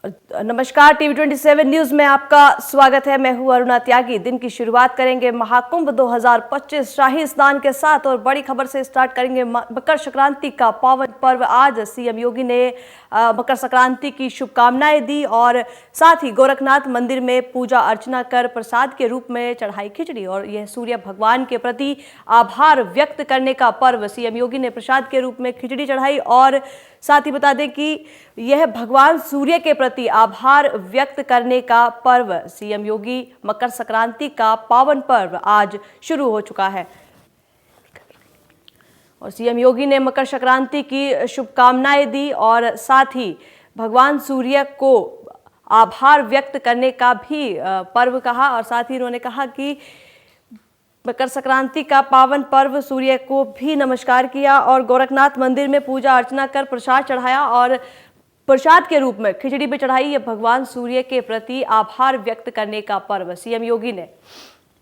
नमस्कार, टीवी27 न्यूज में आपका स्वागत है। मैं हूं अरुणा त्यागी। दिन की शुरुआत करेंगे महाकुंभ 2025 शाही स्नान के साथ और बड़ी खबर से स्टार्ट करेंगे मकर संक्रांति का पावन पर्व। आज सीएम योगी ने मकर संक्रांति की शुभकामनाएं दी और साथ ही गोरखनाथ मंदिर में पूजा अर्चना कर प्रसाद के रूप में चढ़ाई खिचड़ी और यह सूर्य भगवान के प्रति आभार व्यक्त करने का पर्व। सीएम योगी ने प्रसाद के रूप में खिचड़ी चढ़ाई और साथ ही बता दें कि यह भगवान सूर्य के प्रति आभार व्यक्त करने का पर्व सीएम योगी मकर संक्रांति का पावन पर्व आज शुरू हो चुका है और सीएम योगी ने मकर संक्रांति की शुभकामनाएं दी और साथ ही भगवान सूर्य को आभार व्यक्त करने का भी पर्व कहा और साथ ही उन्होंने कहा कि मकर संक्रांति का पावन पर्व सूर्य को भी नमस्कार किया और गोरखनाथ मंदिर में पूजा अर्चना कर प्रसाद चढ़ाया और प्रसाद के रूप में खिचड़ी भी चढ़ाई। यह भगवान सूर्य के प्रति आभार व्यक्त करने का पर्व। सीएम योगी ने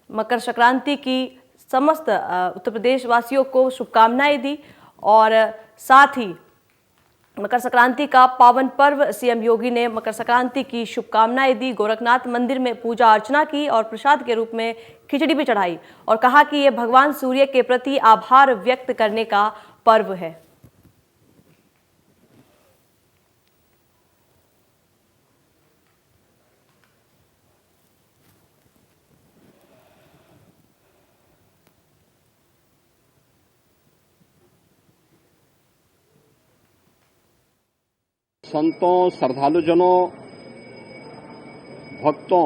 मकर संक्रांति की समस्त उत्तर प्रदेश वासियों को शुभकामनाएं दी और साथ ही मकर संक्रांति का पावन पर्व सीएम योगी ने मकर संक्रांति की शुभकामनाएं दी। गोरखनाथ मंदिर में पूजा अर्चना की और प्रसाद के रूप में खिचड़ी भी चढ़ाई और कहा कि यह भगवान सूर्य के प्रति आभार व्यक्त करने का पर्व है। संतों, श्रद्धालुजनों, भक्तों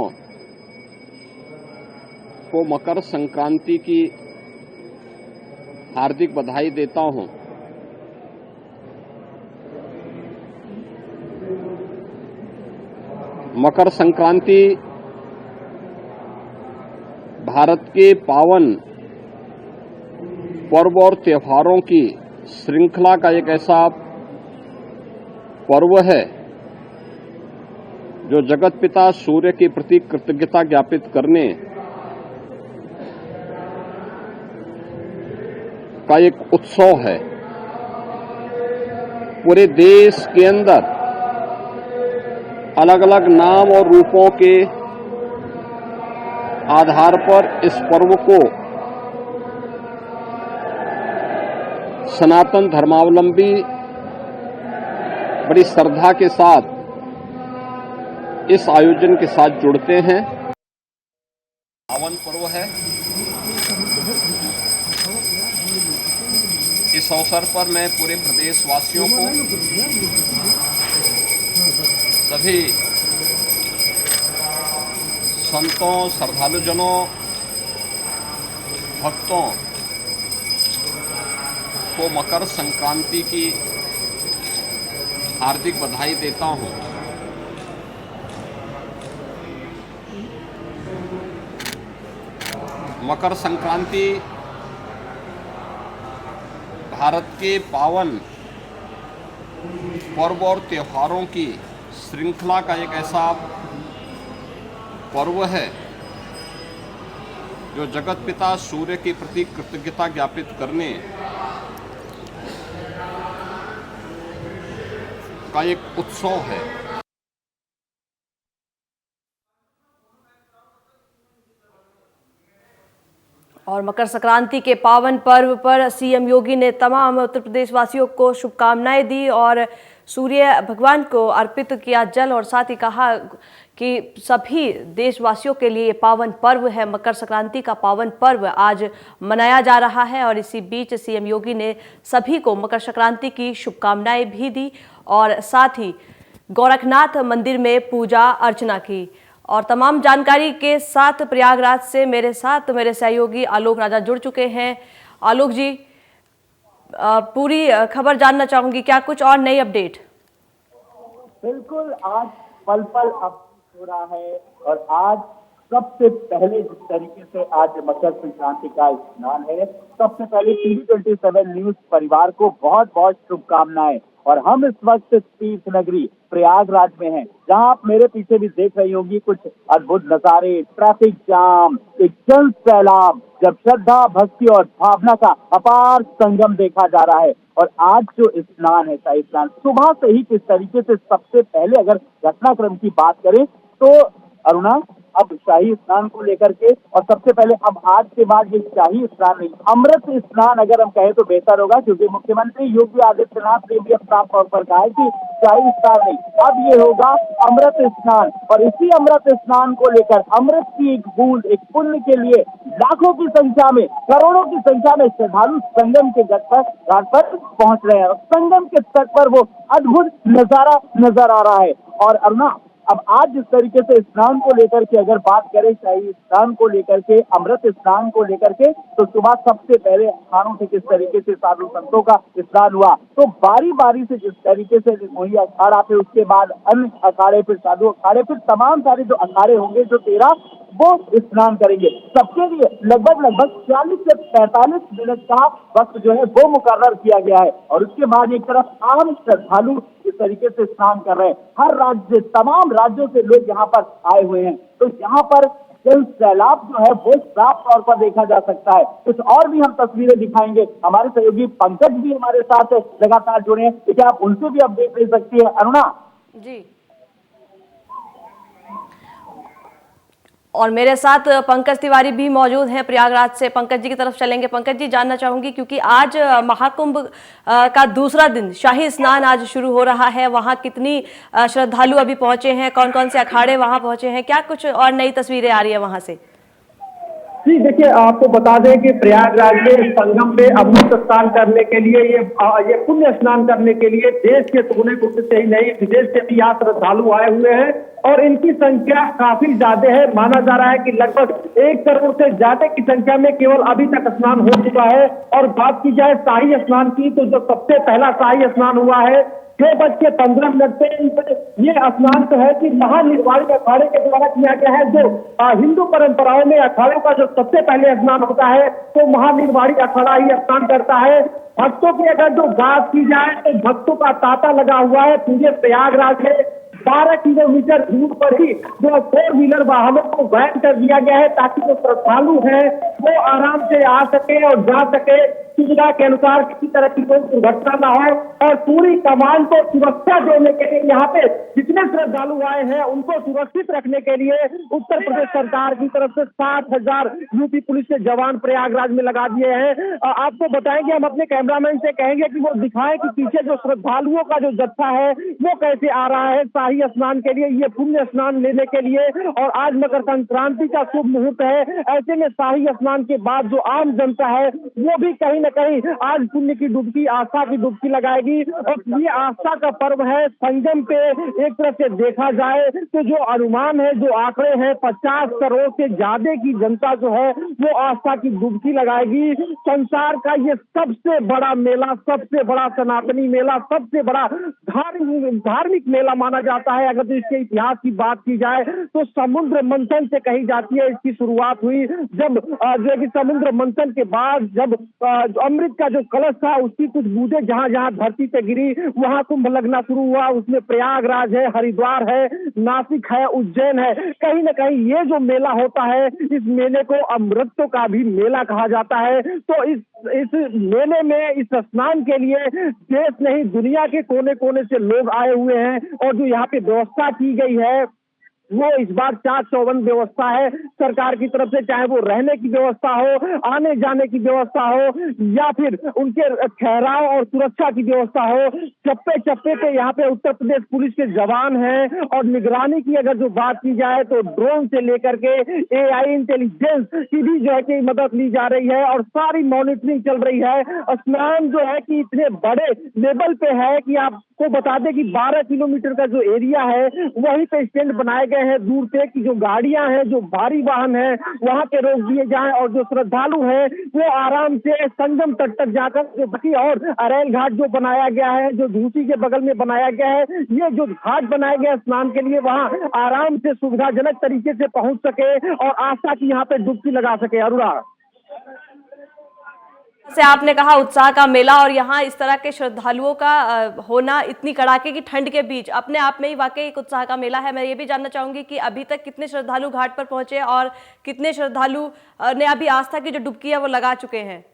को मकर संक्रांति की हार्दिक बधाई देता हूं। मकर संक्रांति भारत के पावन पर्व और त्योहारों की श्रृंखला का एक ऐसा पर्व है जो जगत पिता सूर्य के प्रति कृतज्ञता ज्ञापित करने का एक उत्सव है। पूरे देश के अंदर अलग अलग नाम और रूपों के आधार पर इस पर्व को सनातन धर्मावलंबी बड़ी श्रद्धा के साथ इस आयोजन के साथ जुड़ते हैं। पावन पर्व है। इस अवसर पर मैं पूरे प्रदेशवासियों को, सभी संतों, श्रद्धालुजनों, भक्तों को मकर संक्रांति की हार्दिक बधाई देता हूं। मकर संक्रांति भारत के पावन पर्व और त्योहारों की श्रृंखला का एक ऐसा पर्व है जो जगत पिता सूर्य के प्रति कृतज्ञता ज्ञापित करने का एक उत्सव है। और मकर संक्रांति के पावन पर्व पर सीएम योगी ने तमाम उत्तर प्रदेश वासियों को शुभकामनाएं दी और सूर्य भगवान को अर्पित किया जल और साथ ही कहा कि सभी देशवासियों के लिए पावन पर्व है। मकर संक्रांति का पावन पर्व आज मनाया जा रहा है और इसी बीच सीएम योगी ने सभी को मकर संक्रांति की शुभकामनाएं भी दी और साथ ही गोरखनाथ मंदिर में पूजा अर्चना की। और तमाम जानकारी के साथ प्रयागराज से मेरे साथ मेरे सहयोगी आलोक राजा जुड़ चुके हैं। आलोक जी, पूरी खबर जानना चाहूंगी, क्या कुछ और नई अपडेट? बिल्कुल, आज पल पल अब हो रहा है और आज सबसे पहले जिस तरीके से आज मकर संक्रांति का स्नान है, सबसे पहले टीवी 27 न्यूज परिवार को बहुत बहुत शुभकामनाएं। और हम इस वक्त तीर्थ नगरी प्रयागराज में हैं, जहां आप मेरे पीछे भी देख रही होंगी कुछ अद्भुत नजारे, ट्रैफिक जाम, एक जल सैलाब, जब श्रद्धा, भक्ति और भावना का अपार संगम देखा जा रहा है। और आज जो स्नान है, शाही स्नान, सुबह से ही किस तरीके से, सबसे पहले अगर घटनाक्रम की बात करें तो अरुणा, अब शाही स्नान को लेकर के, और सबसे पहले अब आज के बाद ये शाही स्नान नहीं, अमृत स्नान अगर हम कहें तो बेहतर होगा, क्योंकि मुख्यमंत्री योगी आदित्यनाथ ने भी अब साफ तौर पर कहा है कि शाही स्नान नहीं, अब ये होगा अमृत स्नान। और इसी अमृत स्नान को लेकर अमृत की एक बूंद, एक पुण्य के लिए लाखों की संख्या में, करोड़ों की संख्या में श्रद्धालु संगम के घाट पर पहुंच रहे हैं। और संगम के तट पर वो अद्भुत नजारा नजर आ रहा है। और अरुणा, अब आज जिस तरीके से स्नान को लेकर के अगर बात करें, शाही स्नान को लेकर के, अमृत स्नान को लेकर के, तो सुबह सबसे पहले अखाड़ों से किस तरीके से साधु संतों का स्नान हुआ, तो बारी बारी से जिस तरीके से वही अखाड़ा, फिर उसके बाद अन्य अखाड़े, फिर साधु अखाड़े, फिर तमाम सारे जो अखाड़े होंगे, जो 13, वो स्नान करेंगे। सबके लिए लगभग 40 से 45 मिनट का वक्त जो है वो मुकर्रर किया गया है। और उसके बाद एक तरफ आम श्रद्धालु इस तरीके से स्नान कर रहे हैं। हर राज्य, तमाम राज्यों से लोग यहाँ पर आए हुए हैं। तो यहाँ पर जल सैलाब जो है वो साफ तौर पर देखा जा सकता है। कुछ और भी हम तस्वीरें दिखाएंगे, हमारे सहयोगी पंकज भी हमारे साथ लगातार जुड़े हैं, क्या आप उनसे भी अपडेट ले सकती है अरुणा? जी, और मेरे साथ पंकज तिवारी भी मौजूद हैं प्रयागराज से। पंकज जी की तरफ चलेंगे। पंकज जी, जानना चाहूंगी, क्योंकि आज महाकुंभ का दूसरा दिन, शाही स्नान आज शुरू हो रहा है, वहां कितनी श्रद्धालु अभी पहुंचे हैं, कौन कौन से अखाड़े वहां पहुंचे हैं, क्या कुछ और नई तस्वीरें आ रही है वहां से? जी देखिए, आपको बता दें कि प्रयागराज में संगम पे अमृत स्नान करने के लिए, ये पुण्य स्नान करने के लिए देश के कोने कोने से ही नहीं, विदेश से भी यहाँ श्रद्धालु आए हुए हैं। और इनकी संख्या काफी ज्यादा है। माना जा रहा है कि लगभग 1 करोड़ से ज्यादा की संख्या में केवल अभी तक स्नान हो चुका है। और बात की जाए शाही स्नान की, तो जो सबसे पहला शाही स्नान हुआ है 6:15 पे ये स्नान तो है कि महानिर्वाणी अखाड़े के द्वारा किया गया है। जो हिंदू परंपराओं में अखाड़ों का जो सबसे पहले स्नान होता है, तो महानिर्वाणी अखाड़ा ही स्नान करता है। भक्तों की अगर जो बात की जाए, तो भक्तों का तांता लगा हुआ है पूरे प्रयागराज में। 12 किलोमीटर दूर पर ही जो 4 व्हीलर वाहनों को बैन कर दिया गया है, ताकि जो श्रद्धालु है वो आराम से आ सके और जा सके, सुविधा के अनुसार, किसी तरह की कोई दुर्घटना ना हो। और पूरी कमान को सुरक्षा देने के लिए यहाँ पे जितने श्रद्धालु आए हैं उनको सुरक्षित रखने के लिए उत्तर प्रदेश सरकार की तरफ से 60,000 यूपी पुलिस के जवान प्रयागराज में लगा दिए हैं। आपको बताएंगे, हम अपने कैमरामैन से कहेंगे कि वो दिखाएं कि पीछे जो श्रद्धालुओं का जो जत्था है वो कैसे आ रहा है शाही स्नान के लिए, ये पुण्य स्नान लेने के लिए। और आज मकर संक्रांति का शुभ मुहूर्त है। ऐसे में शाही स्नान के बाद जो आम जनता है वो भी कहीं न कहीं आज पुण्य की डुबकी, आस्था की डुबकी लगाएगी। और ये आस्था का पर्व है। संगम पे एक तरह से देखा जाए तो जो अनुमान है, जो आंकड़े हैं, 50 करोड़ से ज्यादा की जनता जो है वो आस्था की डुबकी लगाएगी। संसार का ये सबसे बड़ा मेला, सबसे बड़ा सनातनी मेला, सबसे बड़ा धार्मिक मेला माना जाता है। अगर तो इसके इतिहास की बात की जाए तो समुद्र मंथन से कही जाती है इसकी शुरुआत हुई। जब जो है कि समुद्र मंथन के बाद जब अमृत का जो कलश था उसकी कुछ बूंदें जहां जहां धरती पे गिरी, वहां कुंभ लगना शुरू हुआ। उसमें प्रयागराज है, हरिद्वार है, नासिक है, उज्जैन है। कहीं न कहीं ये जो मेला होता है, इस मेले को अमृतों का भी मेला कहा जाता है। तो इस मेले में, इस स्नान के लिए देश नहीं दुनिया के कोने कोने से लोग आए हुए हैं। और जो यहाँ पे व्यवस्था की गई है वो इस बार 4 चौबंद व्यवस्था है सरकार की तरफ से, चाहे वो रहने की व्यवस्था हो, आने जाने की व्यवस्था हो, या फिर उनके ठहराव और सुरक्षा की व्यवस्था हो। चप्पे चप्पे पे यहाँ पे उत्तर प्रदेश पुलिस के जवान हैं। और निगरानी की अगर जो बात की जाए तो ड्रोन से लेकर के AI इंटेलिजेंस की भी जो है कि मदद ली जा रही है और सारी मॉनिटरिंग चल रही है। स्नान जो है कि इतने बड़े लेवल पे है कि आपको बता दें कि 12 किलोमीटर का जो एरिया है वहीं पे स्टैंड बनाए गए गए हैं दूर से कि जो गाड़ियां हैं, जो भारी वाहन है, वहां पे रोक दिए जाएं और जो श्रद्धालु हैं वो आराम से संगम तट तक जाकर जो बाकी और अरैल घाट जो बनाया गया है, जो झूसी के बगल में बनाया गया है, ये जो घाट बनाया गया है स्नान के लिए, वहां आराम से सुविधाजनक तरीके से पहुंच सके और आस्था की यहाँ पे डुबकी लगा सके। अरुणा, से आपने कहा उत्साह का मेला और यहाँ इस तरह के श्रद्धालुओं का होना इतनी कड़ाके की ठंड के बीच अपने आप में ही वाकई एक उत्साह का मेला है। मैं ये भी जानना चाहूंगी कि अभी तक कितने श्रद्धालु घाट पर पहुंचे और कितने श्रद्धालु ने अभी आस्था की जो डुबकी है वो लगा चुके हैं।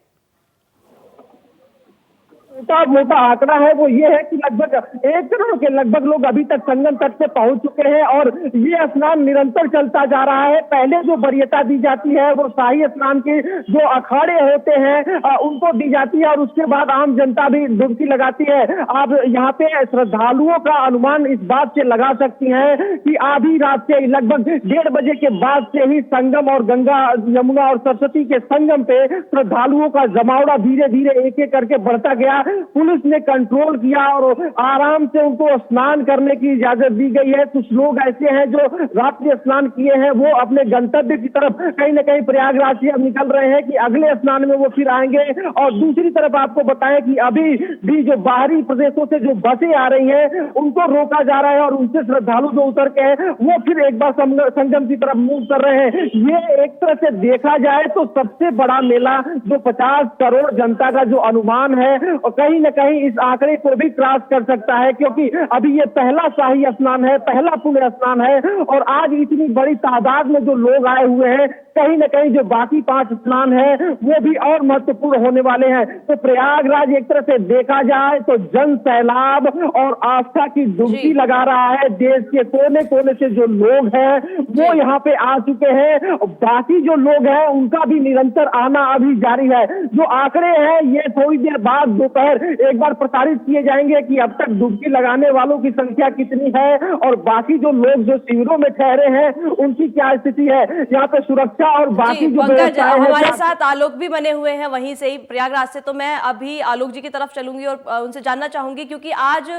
मोटा आंकड़ा है वो ये है कि लगभग 1 करोड़ के लगभग लोग अभी तक संगम तट से पहुंच चुके हैं और ये स्नान निरंतर चलता जा रहा है। पहले जो वरीयता दी जाती है वो शाही स्नान के जो अखाड़े होते हैं उनको दी जाती है और उसके बाद आम जनता भी डुबकी लगाती है। आप यहाँ पे श्रद्धालुओं का अनुमान इस बात से लगा सकती हैं कि आधी रात से लगभग 1:30 बजे के बाद से ही संगम और गंगा, यमुना और सरस्वती के संगम पे श्रद्धालुओं का जमावड़ा धीरे धीरे एक एक करके बढ़ता गया। पुलिस ने कंट्रोल किया और आराम से उनको स्नान करने की इजाजत दी गई है। कुछ लोग ऐसे हैं जो रात्रि स्नान किए हैं, वो अपने गंतव्य की तरफ कहीं न कहीं प्रयागराज से अब निकल रहे हैं कि अगले स्नान में वो फिर आएंगे। और दूसरी तरफ आपको बताएं कि अभी भी जो बाहरी प्रदेशों से जो बसें आ रही हैं उनको रोका जा रहा है और उनसे श्रद्धालु जो उतर के हैं वो फिर एक बार संगम की तरफ मूव कर रहे हैं। ये एक तरह से देखा जाए तो सबसे बड़ा मेला जो 50 करोड़ जनता का जो अनुमान है और कहीं न कहीं इस आंकड़े को भी क्रॉस कर सकता है, क्योंकि अभी ये पहला शाही स्नान है, पहला पुण्य स्नान है और आज इतनी बड़ी तादाद में जो लोग आए हुए हैं, कहीं न कहीं जो बाकी 5 स्नान है वो भी और महत्वपूर्ण होने वाले हैं। तो प्रयागराज एक तरह से देखा जाए तो जन सैलाब और आस्था की डुबकी लगा रहा है। देश के कोने कोने से जो लोग हैं वो यहाँ पे आ चुके हैं, बाकी जो लोग हैं उनका भी निरंतर आना अभी जारी है। जो आंकड़े हैं ये थोड़ी देर बाद दोपहर एक बार प्रसारित किए जाएंगे कि अब तक डुबकी लगाने वालों की संख्या कितनी है और बाकी जो लोग जो शिविरों में ठहरे हैं उनकी क्या स्थिति है। यहाँ पे सुरक्षा और बाकी जो व्यवस्था है। हमारे साथ आलोक भी बने हुए हैं वहीं से ही प्रयागराज से, तो मैं अभी आलोक जी की तरफ चलूंगी और उनसे जानना चाहूंगी क्योंकि आज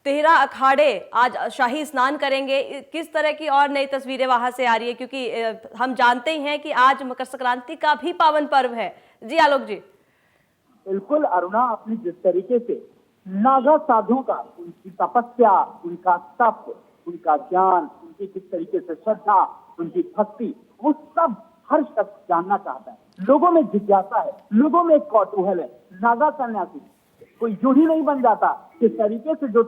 13 अखाड़े आज शाही स्नान करेंगे, किस तरह की और नई तस्वीरें वहां से आ रही है क्योंकि हम जानते ही हैं कि आज मकर संक्रांति का भी पावन पर्व है। जी आलोक जी। बिल्कुल अरुणा, आपने जिस तरीके से नागा साधु का, उनकी तपस्या, उनका तप, उनका ज्ञान, उनकी किस तरीके से श्रद्धा, उनकी भक्ति, वो सब हर शख्स जानना चाहता है। लोगों में जिज्ञासा है, लोगों में एक कौतूहल है। नागा सन्यासी कोई यूं ही नहीं बन जाता, किस तरीके से जो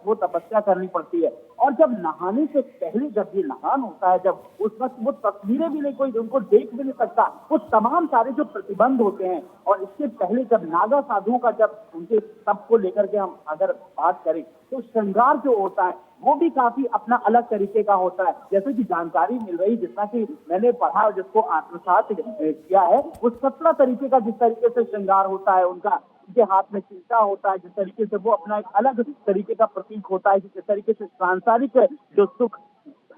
वो तपस्या करनी पड़ती है। और जब नहाने से पहले जब ये नहान होता है, जब उस वक्त वो तस्वीरें भी नहीं, कोई उनको देख भी नहीं सकता, वो तमाम सारे जो प्रतिबंध होते हैं। और इसके पहले जब नागा साधुओं का जब उनके तप को लेकर के हम अगर बात करें तो श्रृंगार जो होता है वो भी काफी अपना अलग तरीके का होता है। जैसे कि जानकारी मिल रही, जितना कि मैंने पढ़ा और जिसको आत्मसात किया है, वो 17 तरीके का जिस तरीके से श्रृंगार होता है उनका, उनके हाथ में चिमटा होता है, जिस तरीके से वो अपना एक अलग तरीके का प्रतीक होता है, जिस तरीके से सांसारिक जो सुख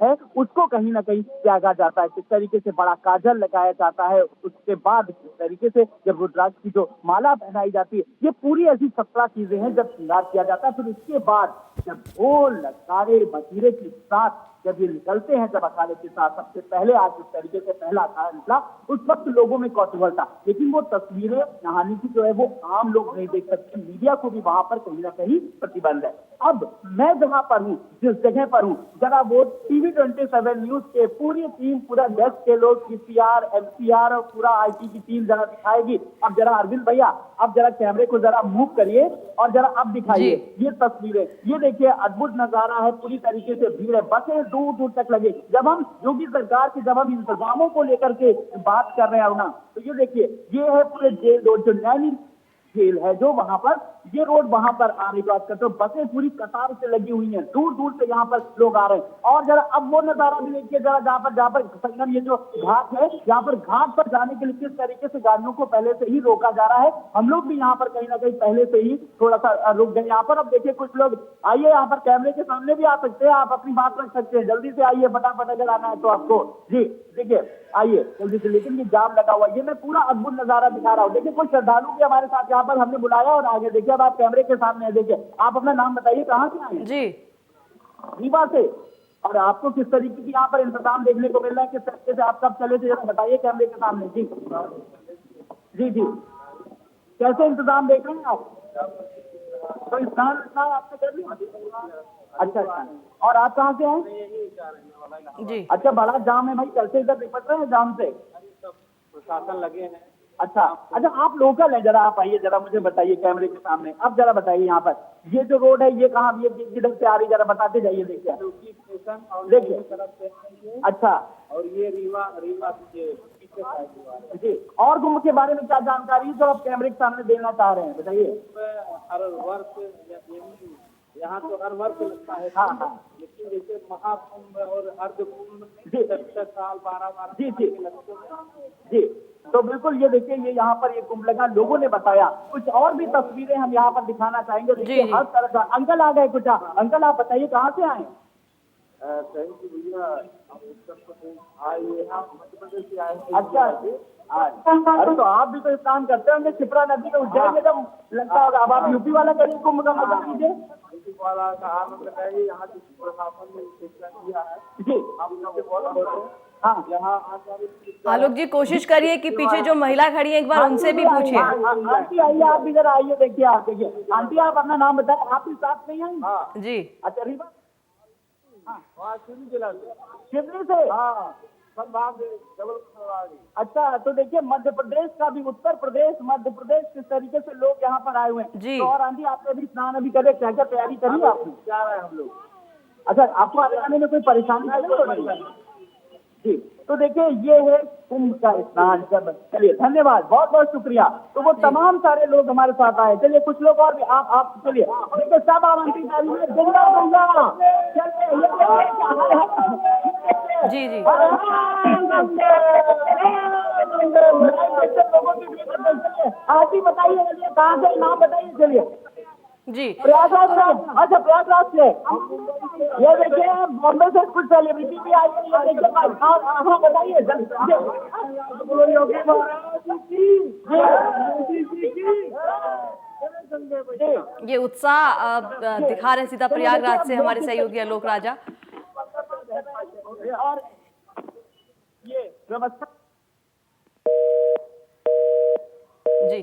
है उसको कहीं ना कहीं त्यागा जाता है, किस तरीके से बड़ा काजल लगाया जाता है, उसके बाद किस तरीके से जब रुद्राक्ष की जो माला पहनाई जाती है, ये पूरी ऐसी 17 चीजें हैं जब श्रृंगार किया जाता है। फिर उसके बाद जब ढोल नगाड़े मजीरे के साथ जब ये निकलते हैं, जब अखाड़े के साथ सबसे पहले आज जिस तरीके से पहला अखाड़ा निकला, उस वक्त लोगों में कौतूहल था। लेकिन वो तस्वीरें नहाने की जो है वो आम लोग नहीं देख सकते, मीडिया को भी वहां पर कहीं ना कहीं प्रतिबंध है। अब मैं जहां पर हूँ, जिस जगह पर हूँ, जरा वो टीवी 27 न्यूज के पूरी टीम, पूरा डेस्क के लोग, पीसीआर, एमसीआर और पूरा आईटी की टीम जरा दिखाएगी। अब जरा अरविंद भैया, अब जरा कैमरे को जरा मूव करिए और जरा अब दिखाइए ये तस्वीरें। ये देखिए अद्भुत नजारा है, पूरी तरीके से भीड़ है, बसें दूर दूर तक लगे। जब हम योगी सरकार के जब हम इंतजामों को लेकर के बात कर रहे हैं ना, तो ये देखिए ये है पूरे जेल रोड, जो नैनी जेल है जो वहां पर, ये रोड वहां पर आने की बात करते हो, बसें पूरी कतार से लगी हुई हैं, दूर दूर से यहाँ पर लोग आ रहे हैं। और जरा अब वो नजारा भी देखिए जरा, जहाँ पर संगम, ये जो घाट है, यहाँ पर घाट पर जाने के लिए किस तरीके से गाड़ियों को पहले से ही रोका जा रहा है। हम लोग भी यहाँ पर कहीं ना कहीं पहले से ही थोड़ा सा रुक गए यहाँ पर। अब देखिए कुछ लोग आइए, यहाँ पर कैमरे के सामने भी आ सकते हैं, आप अपनी बात रख सकते हैं, जल्दी से आइए, फटाफट अगर आना है तो आपको। जी देखिए आइए जल्दी से, लेकिन ये जाम लगा हुआ है, ये मैं पूरा अद्भुत नजारा दिखा रहा हूँ। देखिए कोई श्रद्धालु भी हमारे साथ यहाँ पर हमने बुलाया और आगे देखिए, अब आप कैमरे के सामने है, देखिए आप अपना नाम बताइए, कहाँ से आए? जी रीवा से। और आपको किस तरीके की यहाँ पर इंतजाम देखने को मिल रहा है, किस तरीके से आप कब चले थे, जरा बताइए कैमरे के सामने। जी जी जी, कैसे इंतजाम देख रहे हैं आप? तो स्नान आपने कर लिया? अच्छा अच्छा, और आप कहाँ से हैं? जी अच्छा, बड़ा जाम है भाई, कैसे इधर निपट रहे हैं जाम से? प्रशासन लगे हैं। अच्छा अच्छा, आप लोकल हैं, जरा आप आइए, जरा मुझे बताइए कैमरे के सामने, अब जरा बताइए यहाँ पर ये जो रोड है ये कहाँ, ये किधर से आ रही, जरा बताते जाइए। देखिए स्टेशन और देखिए, तरफ से आएंगे अच्छा और ये रीवा रीवा पीछे साइड हुआ है। जी, और कुंभ के बारे में क्या जानकारी है जो आप कैमरे के सामने देना चाह रहे हैं, बताइए। हर वर्ष यहाँ तो हर वर्ष लगता है। हाँ हाँ, लेकिन जैसे महाकुंभ और अर्ध कुंभ जी 10 साल 12 जी जी लगते हैं। जी, तो बिल्कुल ये देखिए, ये यहाँ पर ये कुंभ लगा, लोगों ने बताया। कुछ और भी तस्वीरें हम यहाँ पर दिखाना चाहेंगे। देखिए जी। हर तरह का, अंकल आ गए कुछ, अंकल आप बताइए कहाँ से आए? कहीं की भैया हम उत्तर प्रदेश आए यहाँ मध्य प्रदेश से आए हैं। अच्छा, अरे तो आप भी तो स्नान करते होंगे शिप्रा नदी में, उज्जैन में जब लगता होगा। अब आप यूपी वाला करिए, कुंभ का मजा लीजिए। वाला का आनंद लगाइए। यहाँ की प्रशासन ने फैसला किया है। जी हम सबसे बहुत बहुत हाँ, यहाँ आकर आलोक जी, कोशिश करिए कि पीछे जो महिला खड़ी है एक बार उनसे भी पूछिए। आंटी आइए, आप भी जरा आइए, देखिए आप, देखिए आंटी आप अपना नाम बताएं, आप भी साथ नहीं आई? हाँ जी अच्छा, रीवा वहाँ शिवरी जिला से। शिवरी से? हाँ संभाग जबलपुर। अच्छा, तो देखिए मध्य प्रदेश का भी, उत्तर प्रदेश मध्य प्रदेश किस तरीके से लोग यहाँ पर आए हुए हैं। जी। तो और आंटी आपने भी स्नान अभी करे, क्या क्या तैयारी करी आपने? जा रहे हैं हम लोग। अच्छा, आपको आने जाने में कोई परेशानी नहीं हो रही? जी, तो देखिए ये है कुंभ का स्नान। चलिए धन्यवाद, बहुत बहुत शुक्रिया। तो वो तमाम सारे लोग हमारे साथ आए। चलिए कुछ लोग और भी, आप चलिए देखिए, सब आमंत्रित चलिए, जी जी आप ही बताइए, कहाँ से, नाम बताइए। चलिए जी प्रयागराज से। अच्छा, प्रयागराज से। ये देखिए बॉम्बे से कुछ सेलिब्रिटी भी आई है। ये देखिए, हाँ बताइए। ये उत्साह दिखा रहे हैं सीधा प्रयागराज से हमारे सहयोगी आलोक राजा। और ये व्यवस्था जी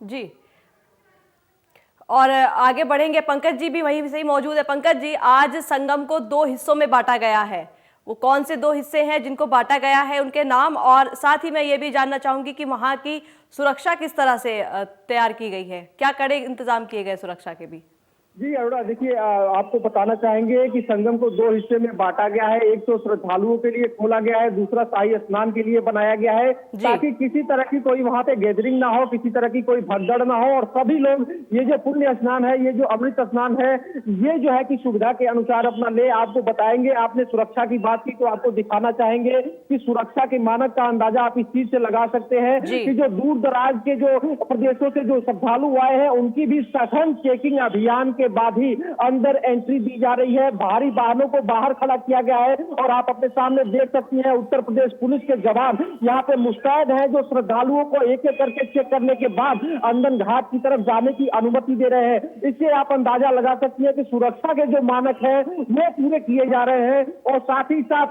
जी, और आगे बढ़ेंगे। पंकज जी भी वहीं से ही मौजूद है। पंकज जी, आज संगम को 2 हिस्सों में बांटा गया है, वो कौन से 2 हिस्से हैं जिनको बांटा गया है, उनके नाम, और साथ ही मैं ये भी जानना चाहूंगी कि वहां की सुरक्षा किस तरह से तैयार की गई है, क्या कड़े इंतजाम किए गए सुरक्षा के भी? जी अरुणा, देखिए आपको बताना चाहेंगे कि संगम को 2 हिस्से में बांटा गया है। एक तो श्रद्धालुओं के लिए खोला गया है, दूसरा शाही स्नान के लिए बनाया गया है, ताकि किसी तरह की कोई वहां पे गैदरिंग ना हो, किसी तरह की कोई भगदड़ ना हो, और सभी लोग ये जो पुण्य स्नान है, ये जो अमृत स्नान है, ये जो है कि सुविधा के अनुसार अपना ले। आपको बताएंगे, आपने सुरक्षा की बात की तो आपको दिखाना चाहेंगे कि सुरक्षा के मानक का अंदाजा आप इस चीज से लगा सकते हैं कि जो दूर दराज के जो प्रदेशों से जो श्रद्धालु आए हैं, उनकी भी सघन चेकिंग अभियान के बाद ही अंदर एंट्री दी जा रही है। भारी वाहनों को बाहर खड़ा किया गया है, और आप अपने सामने देख सकती हैं उत्तर प्रदेश पुलिस के जवान यहाँ पे मुस्तैद हैं, जो श्रद्धालुओं को एक एक करके चेक करने के बाद अंदर घाट की तरफ जाने की अनुमति दे रहे हैं। इससे आप अंदाजा लगा सकती हैं कि सुरक्षा के जो मानक हैं वो पूरे किए जा रहे हैं, और साथ ही साथ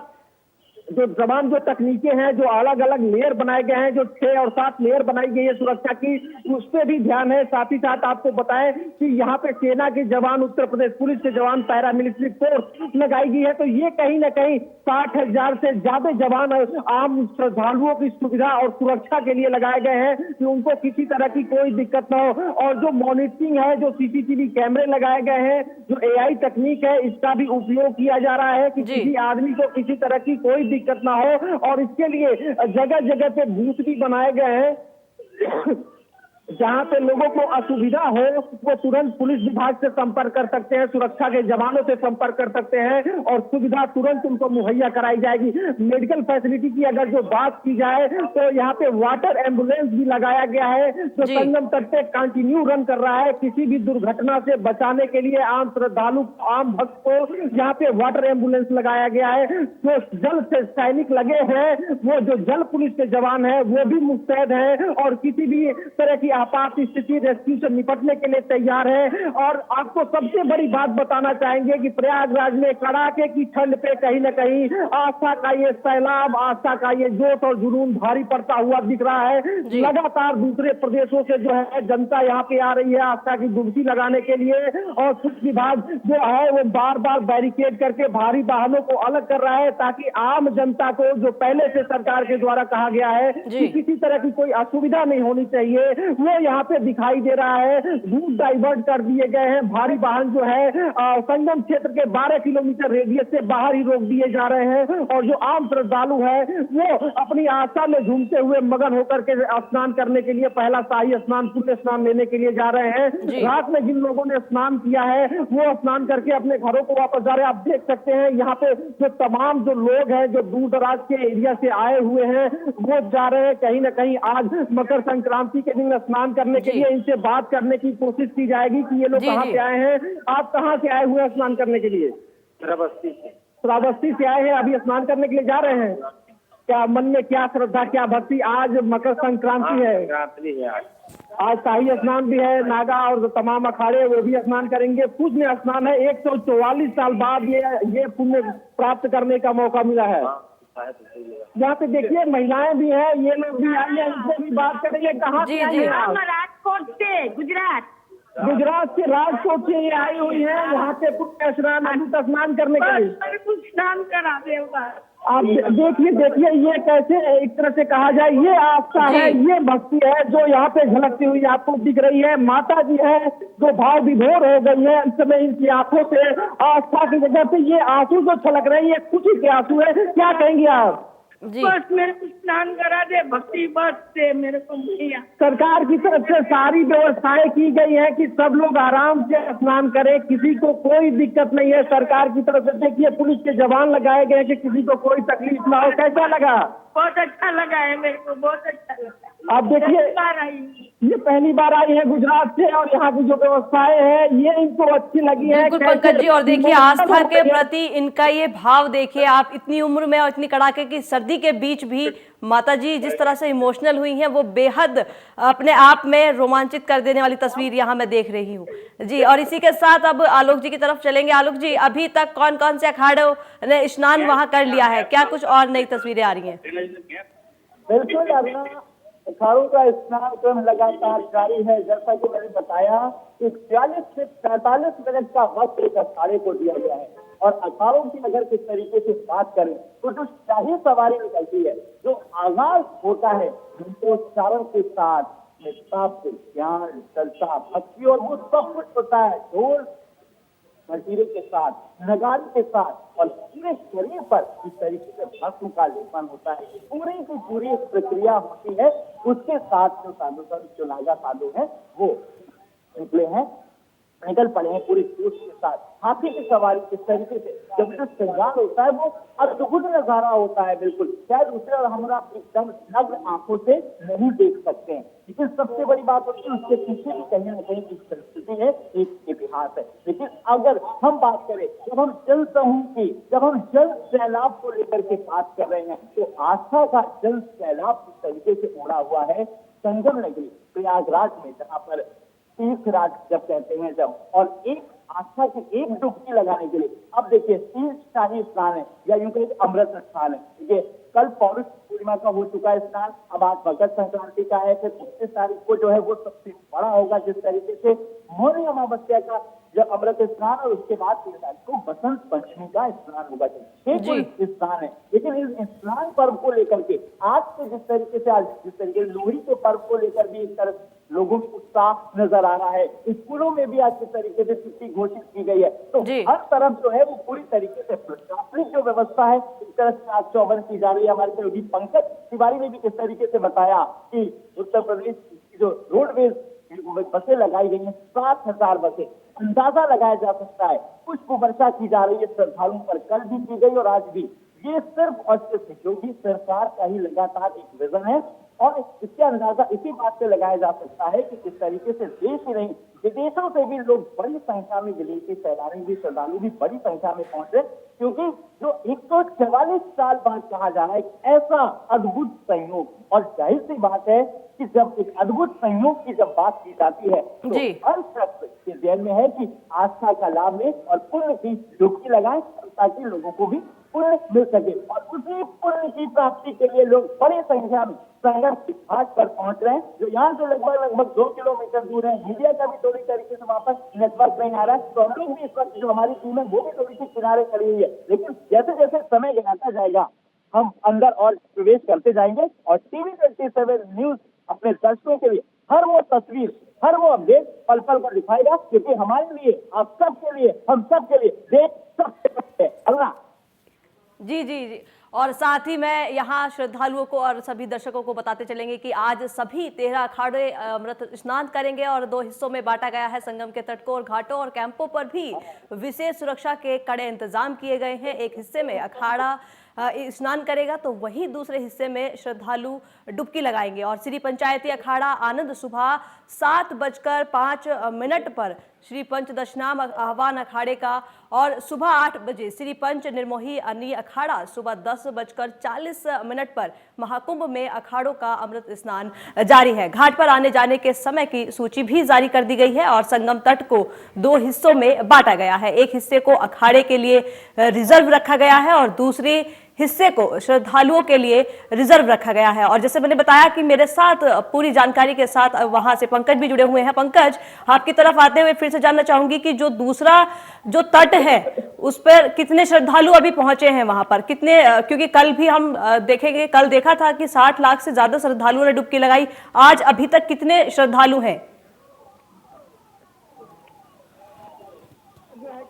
जो तमाम जो तकनीकें हैं, जो अलग अलग लेयर बनाए गए हैं, जो 6 और 7 लेयर बनाई गई है सुरक्षा की, उस पर भी ध्यान है। साथ ही साथ आपको बताएं कि यहाँ पे सेना के जवान, उत्तर प्रदेश पुलिस के जवान, पैरामिलिट्री फोर्स लगाई गई है। तो ये कहीं ना कहीं 60,000 से ज्यादा जवान आम श्रद्धालुओं की सुविधा और सुरक्षा के लिए लगाए गए हैं कि उनको किसी तरह की कोई दिक्कत ना हो। और जो मॉनिटरिंग है, जो CCTV कैमरे लगाए गए हैं, जो AI तकनीक है, इसका भी उपयोग किया जा रहा है कि किसी आदमी को किसी तरह की कोई दिक्कत ना हो। और इसके लिए जगह जगह पे बूथ भी बनाए गए हैं जहां पे लोगों को असुविधा हो वो तुरंत पुलिस विभाग से संपर्क कर सकते हैं, सुरक्षा के जवानों से संपर्क कर सकते हैं, और सुविधा तुरंत उनको मुहैया कराई जाएगी। मेडिकल फैसिलिटी की अगर जो बात की जाए तो यहाँ पे वाटर एम्बुलेंस भी लगाया गया है, जो संगम तट पे कंटिन्यू रन कर रहा है। किसी भी दुर्घटना से बचाने के लिए आम श्रद्धालु, आम भक्त को यहाँ पे वाटर एम्बुलेंस लगाया गया है। जो जल से सैनिक लगे हैं, वो जो जल पुलिस के जवान है वो भी मुस्तैद है, और किसी भी तरह की आपात स्थिति रेस्क्यू से निपटने के लिए तैयार है। और आपको सबसे बड़ी बात बताना चाहेंगे कि प्रयागराज में कड़ाके की ठंड पे कहीं न कहीं आस्था का ये सैलाब, आस्था का ये जोश और जुनून भारी पड़ता हुआ दिख रहा है। लगातार दूसरे प्रदेशों से जो है जनता यहाँ पे आ रही है आस्था की डुबकी लगाने के लिए, और कुछ विभाग जो है वो बार बार बैरिकेड करके भारी वाहनों को अलग कर रहा है, ताकि आम जनता को, जो पहले से सरकार के द्वारा कहा गया है कि किसी तरह की कोई असुविधा नहीं होनी चाहिए, वो यहाँ पे दिखाई दे रहा है। रूट डाइवर्ट कर दिए गए हैं, भारी वाहन जो है संगम क्षेत्र के 12 किलोमीटर रेडियस से बाहर ही रोक दिए जा रहे हैं। और जो आम श्रद्धालु है वो अपनी आस्था में झूमते हुए मगन होकर के स्नान करने के लिए, पहला शाही स्नान, पुण्य स्नान लेने के लिए जा रहे हैं। रात में जिन लोगों ने स्नान किया है वो स्नान करके अपने घरों को वापस जा रहे हैं। आप देख सकते हैं यहाँ पे जो तमाम जो लोग हैं जो दूर दराज के एरिया से आए हुए हैं वो जा रहे हैं। कहीं ना कहीं आज मकर संक्रांति के दिन स्नान करने के लिए इनसे बात करने की कोशिश की जाएगी कि ये लोग कहाँ से आए हैं। आप कहाँ से आए हुए हैं स्नान करने के लिए? श्रावस्ती से आए हैं, अभी स्नान करने के लिए जा रहे हैं। क्या मन में क्या श्रद्धा, क्या भक्ति? आज मकर संक्रांति है, आज शाही स्नान भी है, नागा और तमाम अखाड़े वो भी स्नान करेंगे। पुण्य स्नान है, 144 साल बाद ये पुण्य प्राप्त करने का मौका मिला है। यहाँ पे देखिए महिलाएं भी हैं, ये लोग भी आई है, इनसे भी बात करेंगे। कहाँ से आई हैं आप? राजकोट से, गुजरात से, राजकोट से ये आई हुई है यहाँ पे पुण्य स्नान, अमृत स्नान करने के लिए। कुछ स्नान करा दे। आप देखिए ये कैसे एक तरह से कहा जाए, ये आस्था है, ये भक्ति है जो यहाँ पे झलकती हुई आपको दिख रही है। माता जी है जो भाव विभोर हो गई है इस समय, इनकी आंखों से आस्था की वजह से ये आंसू जो छलक रही है खुशी के आंसू है। क्या कहेंगे आप? बस मेरे को स्नान करा दे, भक्ति बस से मेरे को भैया। सरकार की तरफ से सारी व्यवस्थाएं की गई है कि सब लोग आराम से स्नान करें, किसी को कोई दिक्कत नहीं है। सरकार की तरफ से देखिए पुलिस के जवान लगाए गए कि किसी को कोई तकलीफ ना हो। कैसा लगा? बहुत अच्छा लगा है मेरे को, बहुत अच्छा लगा। आप देखिए ये पहली बार आई है गुजरात से और यहाँ की जो व्यवस्थाएं हैं ये इनको अच्छी लगी है। बिल्कुल पंकज जी, और देखिए आस्था के प्रति इनका ये भाव देखिए आप, इतनी उम्र में और इतनी कड़ाके की सर्दी के बीच भी माता जी जिस तरह से इमोशनल हुई हैं वो बेहद अपने आप में रोमांचित कर देने वाली तस्वीर यहाँ मैं देख रही हूँ जी। और इसी के साथ अब आलोक जी की तरफ चलेंगे। आलोक जी, अभी तक कौन कौन से अखाड़ों ने स्नान वहाँ कर लिया है, क्या कुछ और नई तस्वीरें आ रही हैं? बिल्कुल, अखाड़ों का स्नान क्रम लगातार जारी है। जैसा कि मैंने बताया कि 40 से 45 मिनट का वक्त एक अखाड़े को दिया गया है। और अखाड़ों की अगर किस तरीके से बात करें तो जो शाही सवारी निकलती है, जो आगाज होता है उच्चारण के साथ, ज्ञान, चर्चा, भक्ति और वो सब कुछ होता है ढोल मजीरे के साथ, नगारे के साथ, और पूरे शरीर पर इस तरीके से भस्म का लेपन होता है। पूरी की पूरी प्रक्रिया होती है। उसके साथ जो साधु संत, जो नागा साधु है वो निकल पड़े हैं पूरी जोश के साथ। हाथी की सवारी इस तरीके से जब जो श्रृंगार होता है वो अद्भुत नजारा होता है। बिल्कुल शायद उसे हम एकदम नग्न आंखों से नहीं देख सकते हैं, लेकिन सबसे बड़ी बात होती है उसके पीछे भी कहीं ना कहीं एक संस्कृति है, एक इतिहास है। लेकिन अगर हम बात करें, जब हम जल समूह की, जब हम जल सैलाब को लेकर के बात कर रहे हैं तो आस्था का जल सैलाब इस तरीके से उड़ा हुआ है संगम नगरी प्रयागराज में, जहाँ पर तीर्थराज जब कहते हैं जब, और एक आस्था की एक डुबकी लगाने के लिए अब देखिए तीर्थ शाही स्नान है या यूं कहें अमृत स्नान है। देखिए कल पौष पूर्णिमा का हो चुका है स्नान, अब आज मकर संक्रांति का है, फिर 29 तारीख को जो है वो सबसे बड़ा होगा जिस तरीके से मौनी अमावस्या का जो अमृत स्नान, और उसके बाद 3 तारीख को बसंत पंचमी का स्नान होगा। स्नान है, लेकिन इस स्नान पर्व को लेकर के आज से जिस तरीके से लोहड़ी के पर्व को लेकर भी इस तरह लोगों को उत्साह नजर आ रहा है। स्कूलों में भी आज के तरीके से छुट्टी घोषित की गई है, तो हर तरफ जो है वो पूरी तरीके से प्रशासनिक जो व्यवस्था है इस तरह से आज चौबंद की जा रही है। हमारे सहयोगी पंकज तिवारी ने भी इस तरीके से बताया कि उत्तर प्रदेश की जो रोडवेज बसें लगाई गई हैं 7,000 बसें, अंदाजा लगाया जा सकता है पुष्प वर्षा की जा रही है श्रद्धालुओं पर, कल भी की गई और आज भी। ये सिर्फ और सिर्फ योगी सरकार का ही लगातार एक विजन है, और इसके अंदाजा इसी बात से लगाया जा सकता है कि किस तरीके से देश ही नहीं विदेशों से भी लोग बड़ी संख्या में, विदेशी सैलानी भी, श्रद्धालु भी बड़ी संख्या में पहुंचे क्योंकि जो 144 साल बाद कहा जा रहा है, एक ऐसा अद्भुत संयोग, और जाहिर सी बात है कि जब एक अद्भुत संयोग की जब बात की जाती है तो जी। हर शख्स के ध्यान में है कि आस्था का लाभ ले और पुण्य की डुबकी लगाए, ताकि लोगों को भी पुण्य मिल सके। और उसी पुण्य की प्राप्ति के लिए लोग बड़ी संख्या में संगम के घाट पर पहुंच रहे हैं, जो यहाँ से लगभग 2 किलोमीटर दूर है। मीडिया का भी थोड़ी तरीके से वहां पर नेटवर्क नहीं आ रहा है, तो हम लोग भी इस वक्त जो हमारी टीम है वो भी थोड़ी सी किनारे खड़ी हुई है। लेकिन जैसे जैसे समय गिराता जाएगा हम अंदर और प्रवेश करते जाएंगे, और टीवी 27 न्यूज अपने दर्शकों के लिए हर वो तस्वीर, हर वो अपडेट पल पल पर दिखाएगा, क्योंकि हमारे लिए, आप सबके लिए, हम सबके लिए देश सबसे बड़ा है। अल्लाह जी जी जी। और साथ ही मैं यहाँ श्रद्धालुओं को और सभी दर्शकों को बताते चलेंगे कि आज सभी 13 अखाड़े अमृत स्नान करेंगे और 2 हिस्सों में बांटा गया है संगम के तट को, और घाटों और कैंपों पर भी विशेष सुरक्षा के कड़े इंतजाम किए गए हैं। एक हिस्से में अखाड़ा स्नान करेगा तो वहीं दूसरे हिस्से में श्रद्धालु डुबकी लगाएंगे। और श्री पंचायती अखाड़ा आनंद सुबह 7:05 पर श्री पंच दशनाम आह्वान अखाड़े का, और सुबह 8 बजे श्री पंच निर्मोही अन्य अखाड़ा सुबह 10:40 पर महाकुंभ में अखाड़ों का अमृत स्नान जारी है। घाट पर आने जाने के समय की सूची भी जारी कर दी गई है और संगम तट को 2 हिस्सों में बांटा गया है। एक हिस्से को अखाड़े के लिए रिजर्व रखा गया है और दूसरे हिस्से को श्रद्धालुओं के लिए रिजर्व रखा गया है। और जैसे मैंने बताया कि मेरे साथ पूरी जानकारी के साथ वहां से पंकज भी जुड़े हुए हैं। पंकज, आपकी तरफ आते हुए फिर से जानना चाहूंगी कि जो दूसरा जो तट है उस पर कितने श्रद्धालु अभी पहुंचे हैं वहां पर, कितने, क्योंकि कल भी हम देखेंगे, कल देखा था कि 60 लाख से ज्यादा श्रद्धालुओं ने डुबकी लगाई। आज अभी तक कितने श्रद्धालु हैं?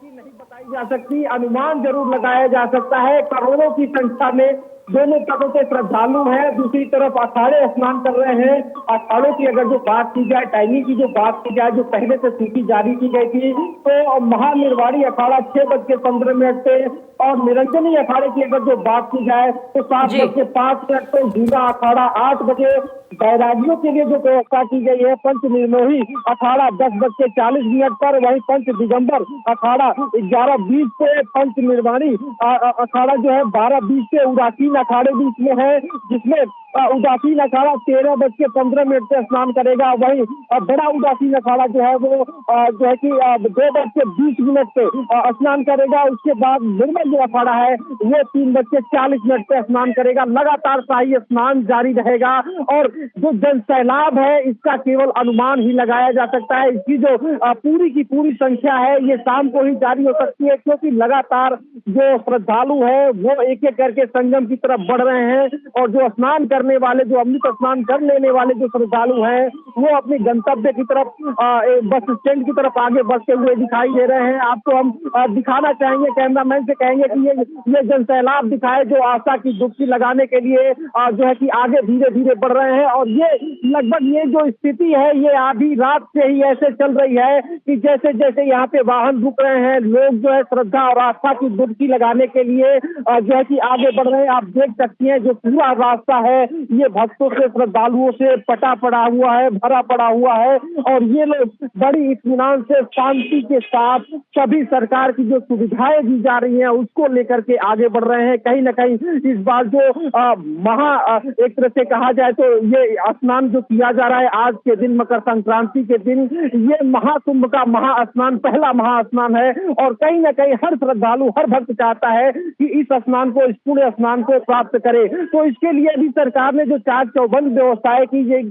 नहीं बताई जा सकती, अनुमान जरूर लगाया जा सकता है। करोड़ों की संख्या में दोनों तटों के श्रद्धालु हैं। दूसरी तरफ अखाड़े स्नान कर रहे हैं। अखाड़ों की अगर जो बात की जाए, टाइमिंग की जो बात की जाए, जो पहले से सूची जारी की गई थी, तो महानिर्वाणी अखाड़ा 6:15 पे, और निरंजनी अखाड़े की अगर जो बात की जाए तो 7:05 पे, झींगा अखाड़ा 8 बजे, बैरागियों के लिए जो व्यवस्था की गई है पंच निर्मोही अखाड़ा 10:40 पर, वहीं पंच दिगंबर अखाड़ा 11:20 पे, पंच निर्वाणी अखाड़ा जो है 12:20 पे, उदासीन अखाड़े बीच में है, जिसमें उदासीन अखाड़ा 13:15 पे स्नान करेगा। वहीं बड़ा उदासीन अखाड़ा जो है वो जो है कि 2:20 पे स्नान करेगा। उसके बाद निर्मल जो अखाड़ा है वो 3:40 पे स्नान करेगा। लगातार शाही स्नान जारी रहेगा, और जो जन सैलाब है इसका केवल अनुमान ही लगाया जा सकता है। इसकी जो पूरी की पूरी संख्या है ये शाम को ही जारी हो सकती है, क्योंकि लगातार जो श्रद्धालु है वो एक एक करके संगम की तरफ बढ़ रहे हैं, और जो स्नान करने वाले, जो अमृत स्नान कर लेने वाले जो श्रद्धालु हैं वो अपने गंतव्य की तरफ बस स्टैंड की तरफ आगे बढ़ते हुए दिखाई दे रहे हैं। आपको हम दिखाना चाहेंगे, कैमरामैन से कहेंगे कि ये जनसैलाब दिखाए जो आस्था की डुबकी लगाने के लिए जो है कि आगे धीरे धीरे बढ़ रहे हैं। और ये लगभग ये जो स्थिति है ये आधी रात से ही ऐसे चल रही है कि जैसे जैसे यहाँ पे वाहन रुक रहे हैं, लोग जो है श्रद्धा और आस्था की डुबकी लगाने के लिए जो है कि आगे बढ़ रहे हैं। आप देख सकती हैं जो पूरा रास्ता है ये भक्तों से, श्रद्धालुओं से पटा पड़ा हुआ है, भरा पड़ा हुआ है, और ये लोग बड़ी इत्मीनान से, शांति के साथ सभी सरकार की जो सुविधाएं दी जा रही हैं उसको लेकर के आगे बढ़ रहे हैं। कहीं ना कहीं इस बार जो एक तरह से कहा जाए तो ये स्नान जो किया जा रहा है आज के दिन, मकर संक्रांति के दिन, ये महाकुंभ का महास्नान, पहला महास्नान है। और कहीं ना कहीं हर श्रद्धालु, हर भक्त चाहता है कि इस स्नान को, इस पुण्य स्नान को प्राप्त करे। तो इसके लिए भी सरकार ने जो 4 चौबंद व्यवस्थाएं की है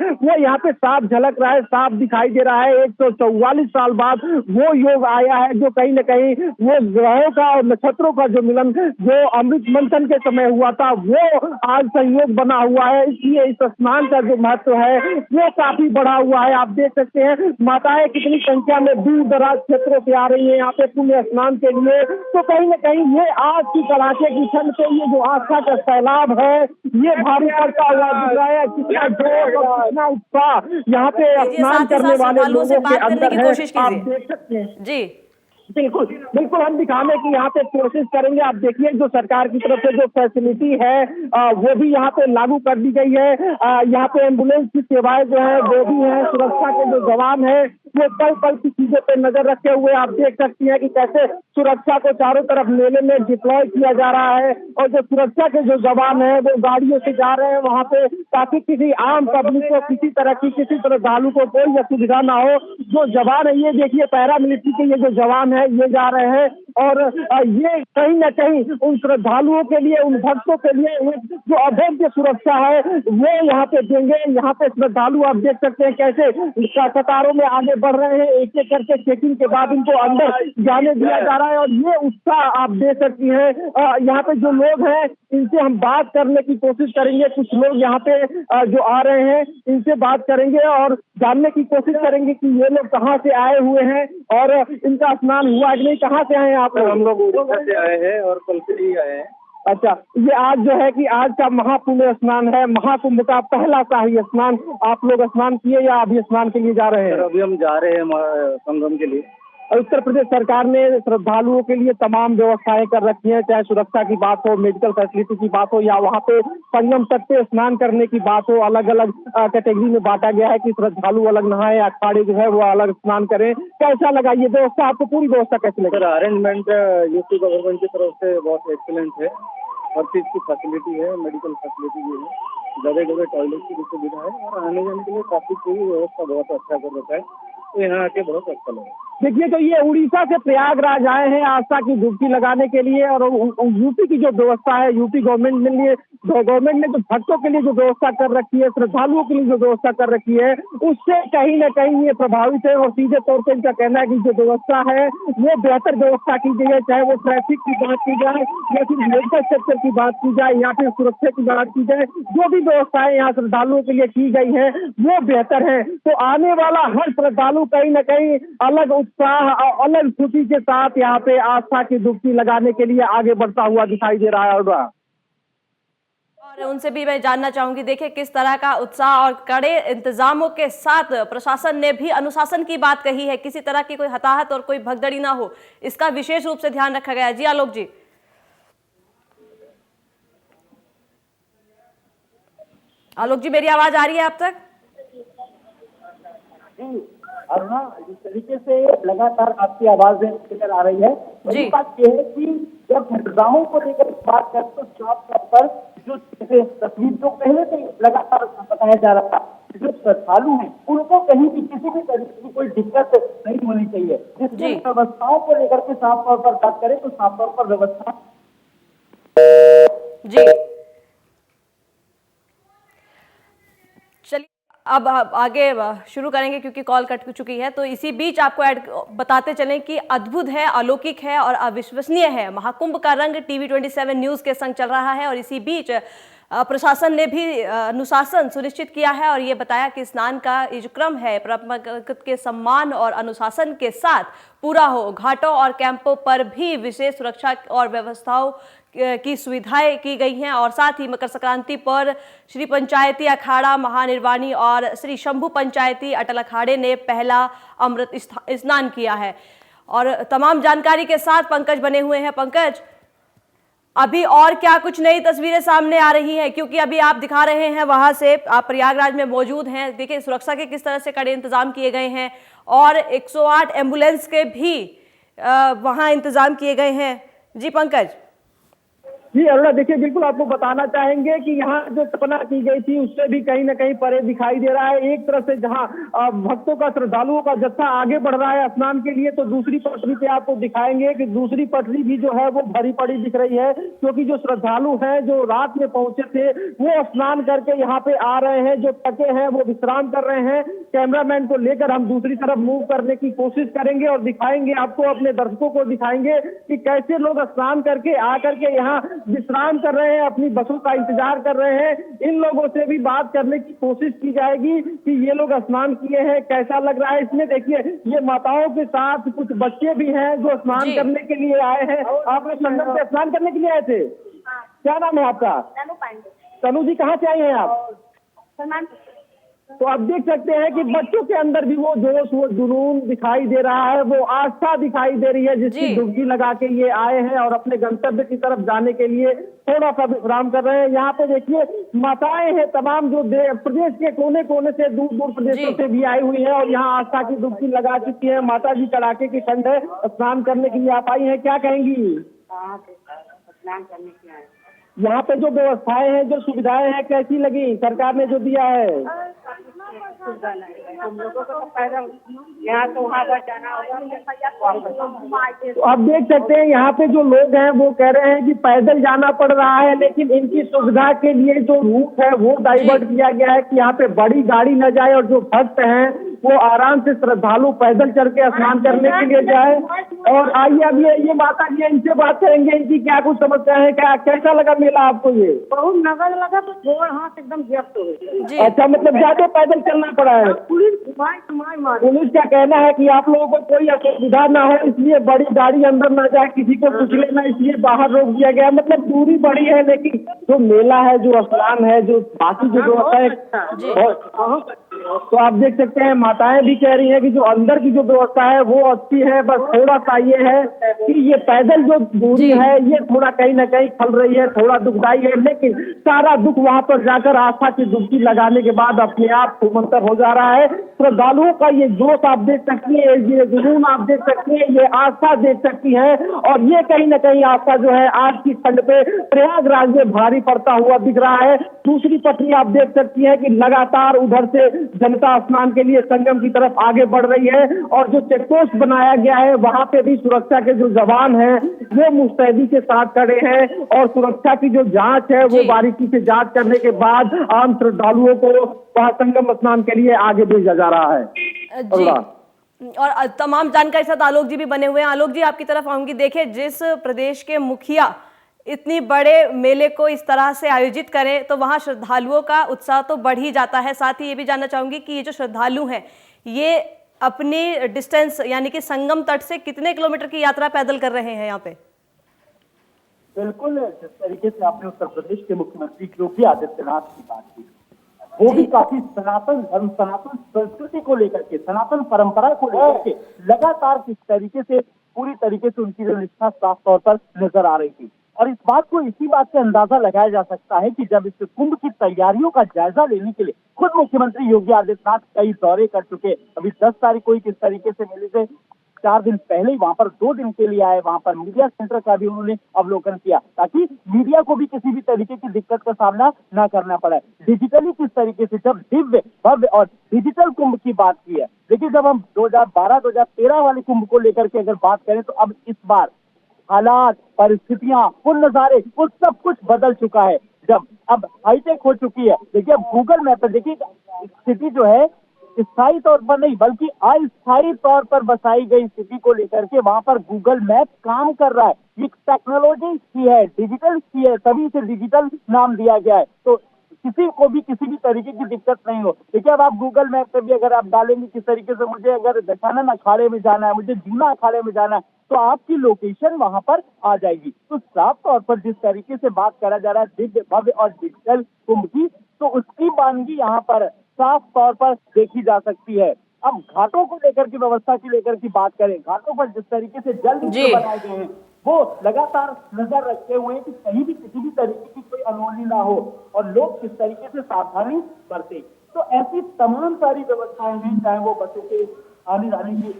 वो यहाँ पे साफ झलक रहा है, साफ दिखाई दे रहा है। 144 साल बाद वो योग आया है जो कहीं ना कहीं वो ग्रहों का और नक्षत्रों का जो मिलन जो अमृत मंथन के समय हुआ था वो आज संयोग बना हुआ है। इसलिए इस स्नान का जो महत्व है वो काफी बढ़ा हुआ है। आप देख सकते हैं माताएं कितनी संख्या में दूर दराज क्षेत्रों से आ रही है यहाँ पे पुण्य स्नान के लिए। तो कहीं ना कहीं ये आज की कड़ाके की ठंड पे ये जो आस्था का सैलाब है ये भारी पड़ता हुआ दिख रहा है। कितना जोर और कितना उत्साह यहाँ पे स्नान करने वाले लोगों के अंदर है, आप देख सकते हैं। जी बिल्कुल बिल्कुल, हम दिखाने की यहाँ पे कोशिश करेंगे। आप देखिए जो सरकार की तरफ से जो फैसिलिटी है वो भी यहाँ पे लागू कर दी गई है। यहाँ पे एम्बुलेंस की सेवाएं जो है वो भी है। सुरक्षा के जो जवान है वो पल पल की चीजों पे नजर रखे हुए आप देख सकती हैं कि कैसे सुरक्षा को चारों तरफ मेले में डिप्लॉय किया जा रहा है। और जो सुरक्षा के जो जवान है वो गाड़ियों से जा रहे हैं वहाँ पे, ताकि किसी आम पब्लिक को, किसी तरह की, किसी श्रद्धालु को कोई असुविधा ना हो। जो जवान है, ये देखिए पैरामिलिट्री के ये जो जवान है ये जा रहे हैं और ये कहीं ना कहीं उन श्रद्धालुओं के लिए, उन भक्तों के लिए जो अभेद्य सुरक्षा है वो यहाँ पे देंगे। यहाँ पे श्रद्धालु आप देख सकते हैं कैसे कतारों में आगे बढ़ रहे हैं, एक एक करके चेकिंग के बाद इनको अंदर जाने दिया जा रहा है। और ये उत्साह आप देख सकती हैं। यहाँ पे जो लोग हैं इनसे हम बात करने की कोशिश करेंगे। कुछ लोग यहाँ पे जो आ रहे हैं इनसे बात करेंगे और जानने की कोशिश करेंगे कि ये लोग कहाँ से आए हुए हैं और इनका स्नान हुआ कि नहीं। कहाँ से आए हैं आप लोग? हम लोग उड़ीसा से आए हैं और कल से ही आए हैं। अच्छा, ये आज जो है कि आज का महापुण्य स्नान है, महाकुंभ का पहला शाही स्नान। आप लोग स्नान किए या अभी स्नान के लिए जा रहे हैं? अभी हम जा रहे हैं संगम के लिए। उत्तर प्रदेश सरकार ने श्रद्धालुओं के लिए तमाम व्यवस्थाएं कर रखी हैं, चाहे सुरक्षा की बात हो, मेडिकल फैसिलिटी की बात हो या वहाँ पे संगम तट पे स्नान करने की बात हो। अलग अलग कैटेगरी में बांटा गया है कि श्रद्धालु अलग नहाए, अखाड़े जो है वो अलग स्नान करें। कैसा लगा ये व्यवस्था आपको? पूरी व्यवस्था कैसी लगी? सर अरेंजमेंट यूपी गवर्नमेंट की तरफ से बहुत एक्सीलेंट है। हर चीज़ की फैसिलिटी है, मेडिकल फैसिलिटी भी है, जगह जगह टॉयलेट की भी सुविधा है और आने जाने के लिए काफी पूरी व्यवस्था बहुत अच्छा कर रखा है। तो यहाँ आके बहुत अच्छा लगा। देखिए तो ये उड़ीसा से प्रयागराज आए हैं आस्था की डुबकी लगाने के लिए और यूपी की जो व्यवस्था है, यूपी गवर्नमेंट ने जो भक्तों के लिए जो व्यवस्था कर रखी है, श्रद्धालुओं के लिए जो व्यवस्था कर रखी है, उससे कहीं न कहीं ये प्रभावित है। और सीधे तौर पर इनका कहना है कि जो व्यवस्था है वो बेहतर व्यवस्था की गई है, चाहे वो ट्रैफिक की बात की जाए या फिर मेडिकल सेक्टर की बात की जाए या फिर सुरक्षा की बात की जाए। जो भी व्यवस्थाएं यहाँ श्रद्धालुओं के लिए की गई है वो बेहतर है। तो आने वाला हर श्रद्धालु कहीं न कहीं अलग उत्साह, अलग खुशी के साथ यहाँ पे आस्था की डुबकी लगाने के लिए आगे बढ़ता हुआ दिखाई दे रहा है। और उनसे भी मैं जानना चाहूंगी, देखिए किस तरह का उत्साह और कड़े इंतजामों के साथ प्रशासन ने भी अनुशासन की बात कही है, किसी तरह की कोई हताहत और कोई भगदड़ी ना हो, इसका विशेष रूप से ध्यान रखा गया है। जी आलोक जी। आलोक जी, मेरी आवाज आ रही है आप तक? अरुणा, जिस तरीके से लगातार आपकी आवाजें निकल आ रही है, वही बात यह है कि जब मतदाताओं को लेकर बात करें तो साफ तौर पर जो तस्वीर जो पहले से लगातार बताया जा रहा था, जो श्रद्धालु हैं उनको कहीं भी किसी भी तरीके की कोई दिक्कत नहीं होनी चाहिए। जिसकी व्यवस्थाओं को लेकर के साफ तौर पर बात करें तो साफ तौर पर व्यवस्था जी। चलिए अब आगे शुरू करेंगे क्योंकि कॉल कट चुकी है। तो इसी बीच आपको बताते चलें कि अद्भुत है, अलौकिक है और अविश्वसनीय है। महाकुंभ का रंग टीवी 27 न्यूज के संग चल रहा है और इसी बीच प्रशासन ने भी अनुशासन सुनिश्चित किया है और ये बताया कि स्नान का ये जो क्रम है परंपरागत के सम्मान और अनुशासन के साथ पूरा हो। घाटों और कैंपों पर भी विशेष सुरक्षा और व्यवस्थाओं की सुविधाएं की गई हैं और साथ ही मकर संक्रांति पर श्री पंचायती अखाड़ा महानिर्वाणी और श्री शंभू पंचायती अटल अखाड़े ने पहला अमृत स्नान किया है। और तमाम जानकारी के साथ पंकज बने हुए हैं। पंकज, अभी और क्या कुछ नई तस्वीरें सामने आ रही हैं, क्योंकि अभी आप दिखा रहे हैं वहां से, आप प्रयागराज में मौजूद हैं। देखिए सुरक्षा के किस तरह से कड़े इंतजाम किए गए हैं और 108 एम्बुलेंस के भी वहां इंतजाम किए गए हैं। जी पंकज। जी अरुणा, देखिए बिल्कुल आपको बताना चाहेंगे कि यहाँ जो कल्पना की गई थी उससे भी कहीं ना कहीं परे दिखाई दे रहा है। एक तरफ से जहाँ भक्तों का, श्रद्धालुओं का जत्था आगे बढ़ रहा है स्नान के लिए, तो दूसरी पटरी पे आपको दिखाएंगे कि दूसरी पटरी भी जो है वो भरी पड़ी दिख रही है, क्योंकि जो श्रद्धालु हैं जो रात में पहुंचे थे वो स्नान करके यहाँ पे आ रहे हैं, जो थके हैं वो विश्राम कर रहे हैं। कैमरामैन को लेकर हम दूसरी तरफ मूव करने की कोशिश करेंगे और दिखाएंगे आपको, अपने दर्शकों को दिखाएंगे कि कैसे लोग स्नान करके आकर के यहाँ विश्राम कर रहे हैं, अपनी बसों का इंतजार कर रहे हैं। इन लोगों से भी बात करने की कोशिश की जाएगी कि ये लोग स्नान किए हैं, कैसा लग रहा है। इसमें देखिए ये माताओं के साथ कुछ बच्चे भी हैं जो स्नान करने के लिए आए हैं। आप लोग संगम पे स्नान करने के लिए आए थे? क्या नाम है आपका? तनु पांडे। तनु जी, कहाँ से आई हैं आप? तो आप देख सकते हैं कि बच्चों के अंदर भी वो जोश, वो जुनून दिखाई दे रहा है, वो आस्था दिखाई दे रही है, जिसकी जी। डुबकी लगा के ये आए हैं और अपने गंतव्य की तरफ जाने के लिए थोड़ा सा विश्राम कर रहे हैं। यहाँ पे देखिए माताएं हैं तमाम, जो प्रदेश के कोने कोने से, दूर दूर प्रदेशों जी। से भी आई हुई है और यहाँ आस्था की डुबकी लगा चुकी है। माता जी कड़ाके की ठंड है, स्नान करने के लिए आप आई हैं, क्या कहेंगी? स्नान करने के आए। यहाँ पे जो व्यवस्थाएं हैं, जो सुविधाएं हैं, कैसी लगी सरकार ने जो दिया है? हम लोगों को तो पैदल यहाँ से वहाँ पर जाना होगा। तो आप देख सकते हैं यहाँ पे जो लोग हैं वो कह रहे हैं कि पैदल जाना पड़ रहा है, लेकिन इनकी सुविधा के लिए जो रूट है वो डाइवर्ट किया गया है कि यहाँ पे बड़ी गाड़ी न जाए और जो भक्त हैं वो आराम से, श्रद्धालु पैदल चल के स्नान करने के लिए जाए। और आइए अब ये माता जी, इनसे बात करेंगे, इनकी क्या कुछ समस्या है, क्या कैसा लगा मेला आपको? ये बहुत नगर लगा तो गोड़ हाथ एकदम जब्त हो गया। जी। अच्छा, मतलब ज्यादा पैदल चलना पड़ा है। पुलिस मार पुलिस का कहना है कि आप लोगों को कोई असुविधा ना हो, इसलिए बड़ी गाड़ी अंदर ना जाए, किसी को कुछ लेना, इसलिए बाहर रोक दिया गया। मतलब दूरी बड़ी है, लेकिन जो मेला है, जो स्नान है, जो बाकी जो व्यवस्था है, तो आप देख सकते हैं माताएं भी कह रही हैं कि जो अंदर की जो व्यवस्था है वो अच्छी है। बस थोड़ा सा ये है कि ये पैदल जो दूरी है ये थोड़ा कहीं ना कहीं खल रही है, थोड़ा दुखदाई है, लेकिन सारा दुख वहां पर जाकर आस्था की डुबकी लगाने के बाद अपने आप सुमंतर हो जा रहा है। श्रद्धालुओं का ये जोश आप देख सकती है, ये जुनून आप देख सकती है, ये आस्था देख सकती है। और ये कहीं ना कहीं आस्था जो है आज की ठंड पे प्रयागराज में भारी पड़ता हुआ दिख रहा है। दूसरी पटरी आप देख सकती है कि लगातार उधर से जनता स्नान के लिए संगम की तरफ आगे बढ़ रही है और जो चेकपोस्ट बनाया गया है वहां पे भी सुरक्षा के जो जवान हैं वो मुस्तैदी के साथ खड़े हैं और सुरक्षा की जो जांच है वो बारीकी से जांच करने के बाद आम श्रद्धालुओं को वहां संगम स्नान के लिए आगे भेजा जा रहा है। जी। और तमाम जानकारी के साथ आलोक जी भी बने हुए हैं। आलोक जी, आपकी तरफ आऊंगी। देखिए, जिस प्रदेश के मुखिया इतनी बड़े मेले को इस तरह से आयोजित करें तो वहां श्रद्धालुओं का उत्साह तो बढ़ ही जाता है। साथ ही ये भी जानना चाहूंगी कि ये जो श्रद्धालु हैं ये अपनी डिस्टेंस यानी कि संगम तट से कितने किलोमीटर की यात्रा पैदल कर रहे हैं यहाँ पे? बिल्कुल, जिस तरीके से आपने उत्तर प्रदेश के मुख्यमंत्री योगी आदित्यनाथ की बात की, वो भी काफी सनातन धर्म, सनातन संस्कृति को लेकर के, सनातन परंपरा को लेकर के लगातार किस तरीके से, पूरी तरीके से उनकी जो निष्ठा साफ तौर पर नजर आ रही थी। और इस बात को, इसी बात से अंदाजा लगाया जा सकता है कि जब इस कुंभ की तैयारियों का जायजा लेने के लिए खुद मुख्यमंत्री योगी आदित्यनाथ कई दौरे कर चुके, अभी 10 तारीख को ही किस तरीके से मेले से 4 दिन पहले ही वहां पर 2 दिन के लिए आए, वहां पर मीडिया सेंटर का भी उन्होंने अवलोकन किया ताकि मीडिया को भी किसी भी तरीके की दिक्कत का सामना न करना पड़े। डिजिटली किस तरीके से, जब दिव्य, भव्य और डिजिटल कुंभ की बात की है, लेकिन जब हम 2012-2013 वाले कुंभ को लेकर के अगर बात करें तो अब इस बार हालात, परिस्थितियां, वो नजारे, वो सब कुछ बदल चुका है। जब अब हाईटेक हो चुकी है, देखिए अब गूगल मैप पर देखिए स्थिति जो है स्थायी तौर पर नहीं बल्कि अस्थायी तौर पर बसाई गई स्थिति को लेकर के वहां पर गूगल मैप काम कर रहा है। ये टेक्नोलॉजी की है, डिजिटल की है, तभी से डिजिटल नाम दिया गया है, तो किसी को भी किसी भी तरीके की दिक्कत नहीं हो। देखिए अब आप गूगल मैप पे भी अगर आप डालेंगे किस तरीके से, मुझे अगर दशानन अखाड़े में जाना है, मुझे जूना अखाड़े में जाना है, तो आपकी लोकेशन वहां पर आ जाएगी। तो साफ तौर पर जिस तरीके से बात करा जा रहा है दिव्य, भव्य और डिजिटल कुंभ की, तो उसकी वानगी यहाँ पर साफ तौर पर देखी जा सकती है। अब घाटों को लेकर की व्यवस्था की लेकर की बात करें, घाटों पर जिस तरीके से जल बनाए गए हैं वो लगातार नजर रखे हुए हैं कि कहीं भी किसी भी तरीके की कोई अनहोनी ना हो और लोग किस तरीके से सावधानी बरतें। तो ऐसी तमाम सारी व्यवस्थाएं हैं, चाहे वो बसों के आने जाने की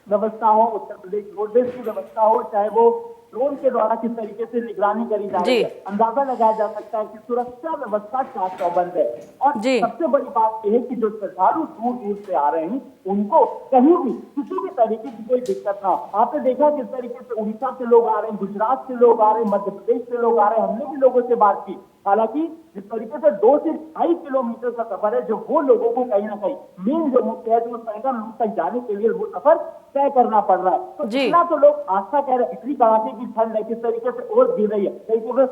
व्यवस्था हो, उत्तर प्रदेश रोडवेज की व्यवस्था हो, चाहे वो ड्रोन के द्वारा किस तरीके से निगरानी करी जा रही है, अंदाजा लगाया जा सकता है कि सुरक्षा व्यवस्था क्या चौबंद है। और सबसे बड़ी बात यह है कि जो श्रद्धालु दूर दूर से आ रहे हैं उनको कहीं भी किसी भी तरीके की कोई दिक्कत ना हो। आपने देखा किस तरीके से उड़ीसा से लोग आ रहे हैं, गुजरात से लोग आ रहे हैं, मध्य प्रदेश से लोग आ रहे हैं, हमने भी लोगों से बात की। हालांकि जिस तरीके से 2 से 2.5 किलोमीटर का सफर है, जो वो लोगों को कहीं ना कहीं मेन जो मुख्य है जो संगम तक जाने के लिए वो सफर तय करना पड़ रहा है, तो इतना तो लोग आस्था कह रहे हैं। इतनी कड़ाके की ठंड है, किस तरीके से और गिर रही है, कहीं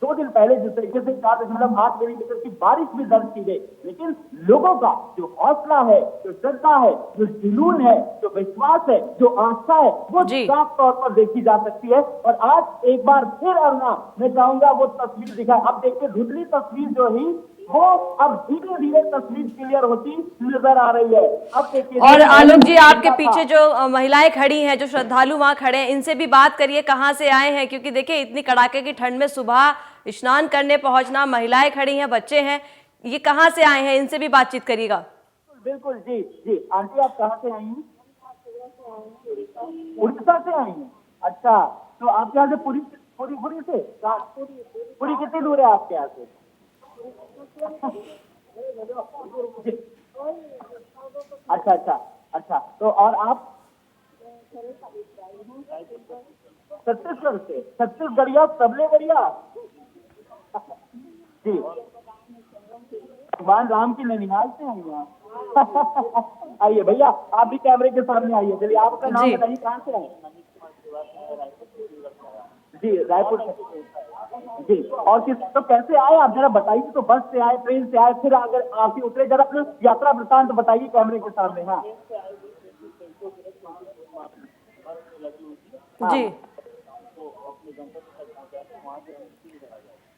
2 दिन पहले जिस तरीके से 4.8 मिलीमीटर की बारिश भी दर्ज की गई, लेकिन लोगों का जो हौसला है, जो श्रद्धा है, जो जुनून है, जो विश्वास है, जो आस्था है, वो साफ तौर पर देखी जा सकती है। और आज एक बार फिर अरुणा मैं चाहूंगा वो तस्वीर दिखाए। अब देखिए धुंधली तस्वीर जो ही वो अब धीरे धीरे तस्वीर क्लियर होती नजर आ रही है। अब देखिए, और आलोक जी, आपके पीछे जो महिलाएं खड़ी हैं, जो श्रद्धालु वहां खड़े हैं, इनसे भी बात करिए कहाँ से आए हैं, क्योंकि देखिए इतनी कड़ाके की ठंड में सुबह स्नान करने पहुंचना, महिलाएं खड़ी हैं, बच्चे हैं, ये कहाँ से आए हैं, इनसे भी बातचीत करिएगा। बिल्कुल जी जी। आंटी, आप कहाँ से आई हैं? उड़ीसा से आई हैं। अच्छा, तो आपके यहाँ से पुरी पुरी पुरी से पुरी कितनी दूर है आपके यहाँ से? जी। अच्छा अच्छा अच्छा। तो और आप छत्तीसगढ़ से? छत्तीसगढ़िया सबले बढ़िया जी। भगवान राम की ननिहाल से आई हैं। आइए भैया, आप भी कैमरे के सामने आइए। चलिए, आपका नाम बताइए, कहाँ से आए? जी, रायपुर से। जी, और किस तो कैसे आए आप, जरा बताइए। तो बस से आए, ट्रेन से आए, फिर अगर आप उतरे, जरा अपना यात्रा वृत्तांत बताइए कैमरे के सामने। हाँ जी।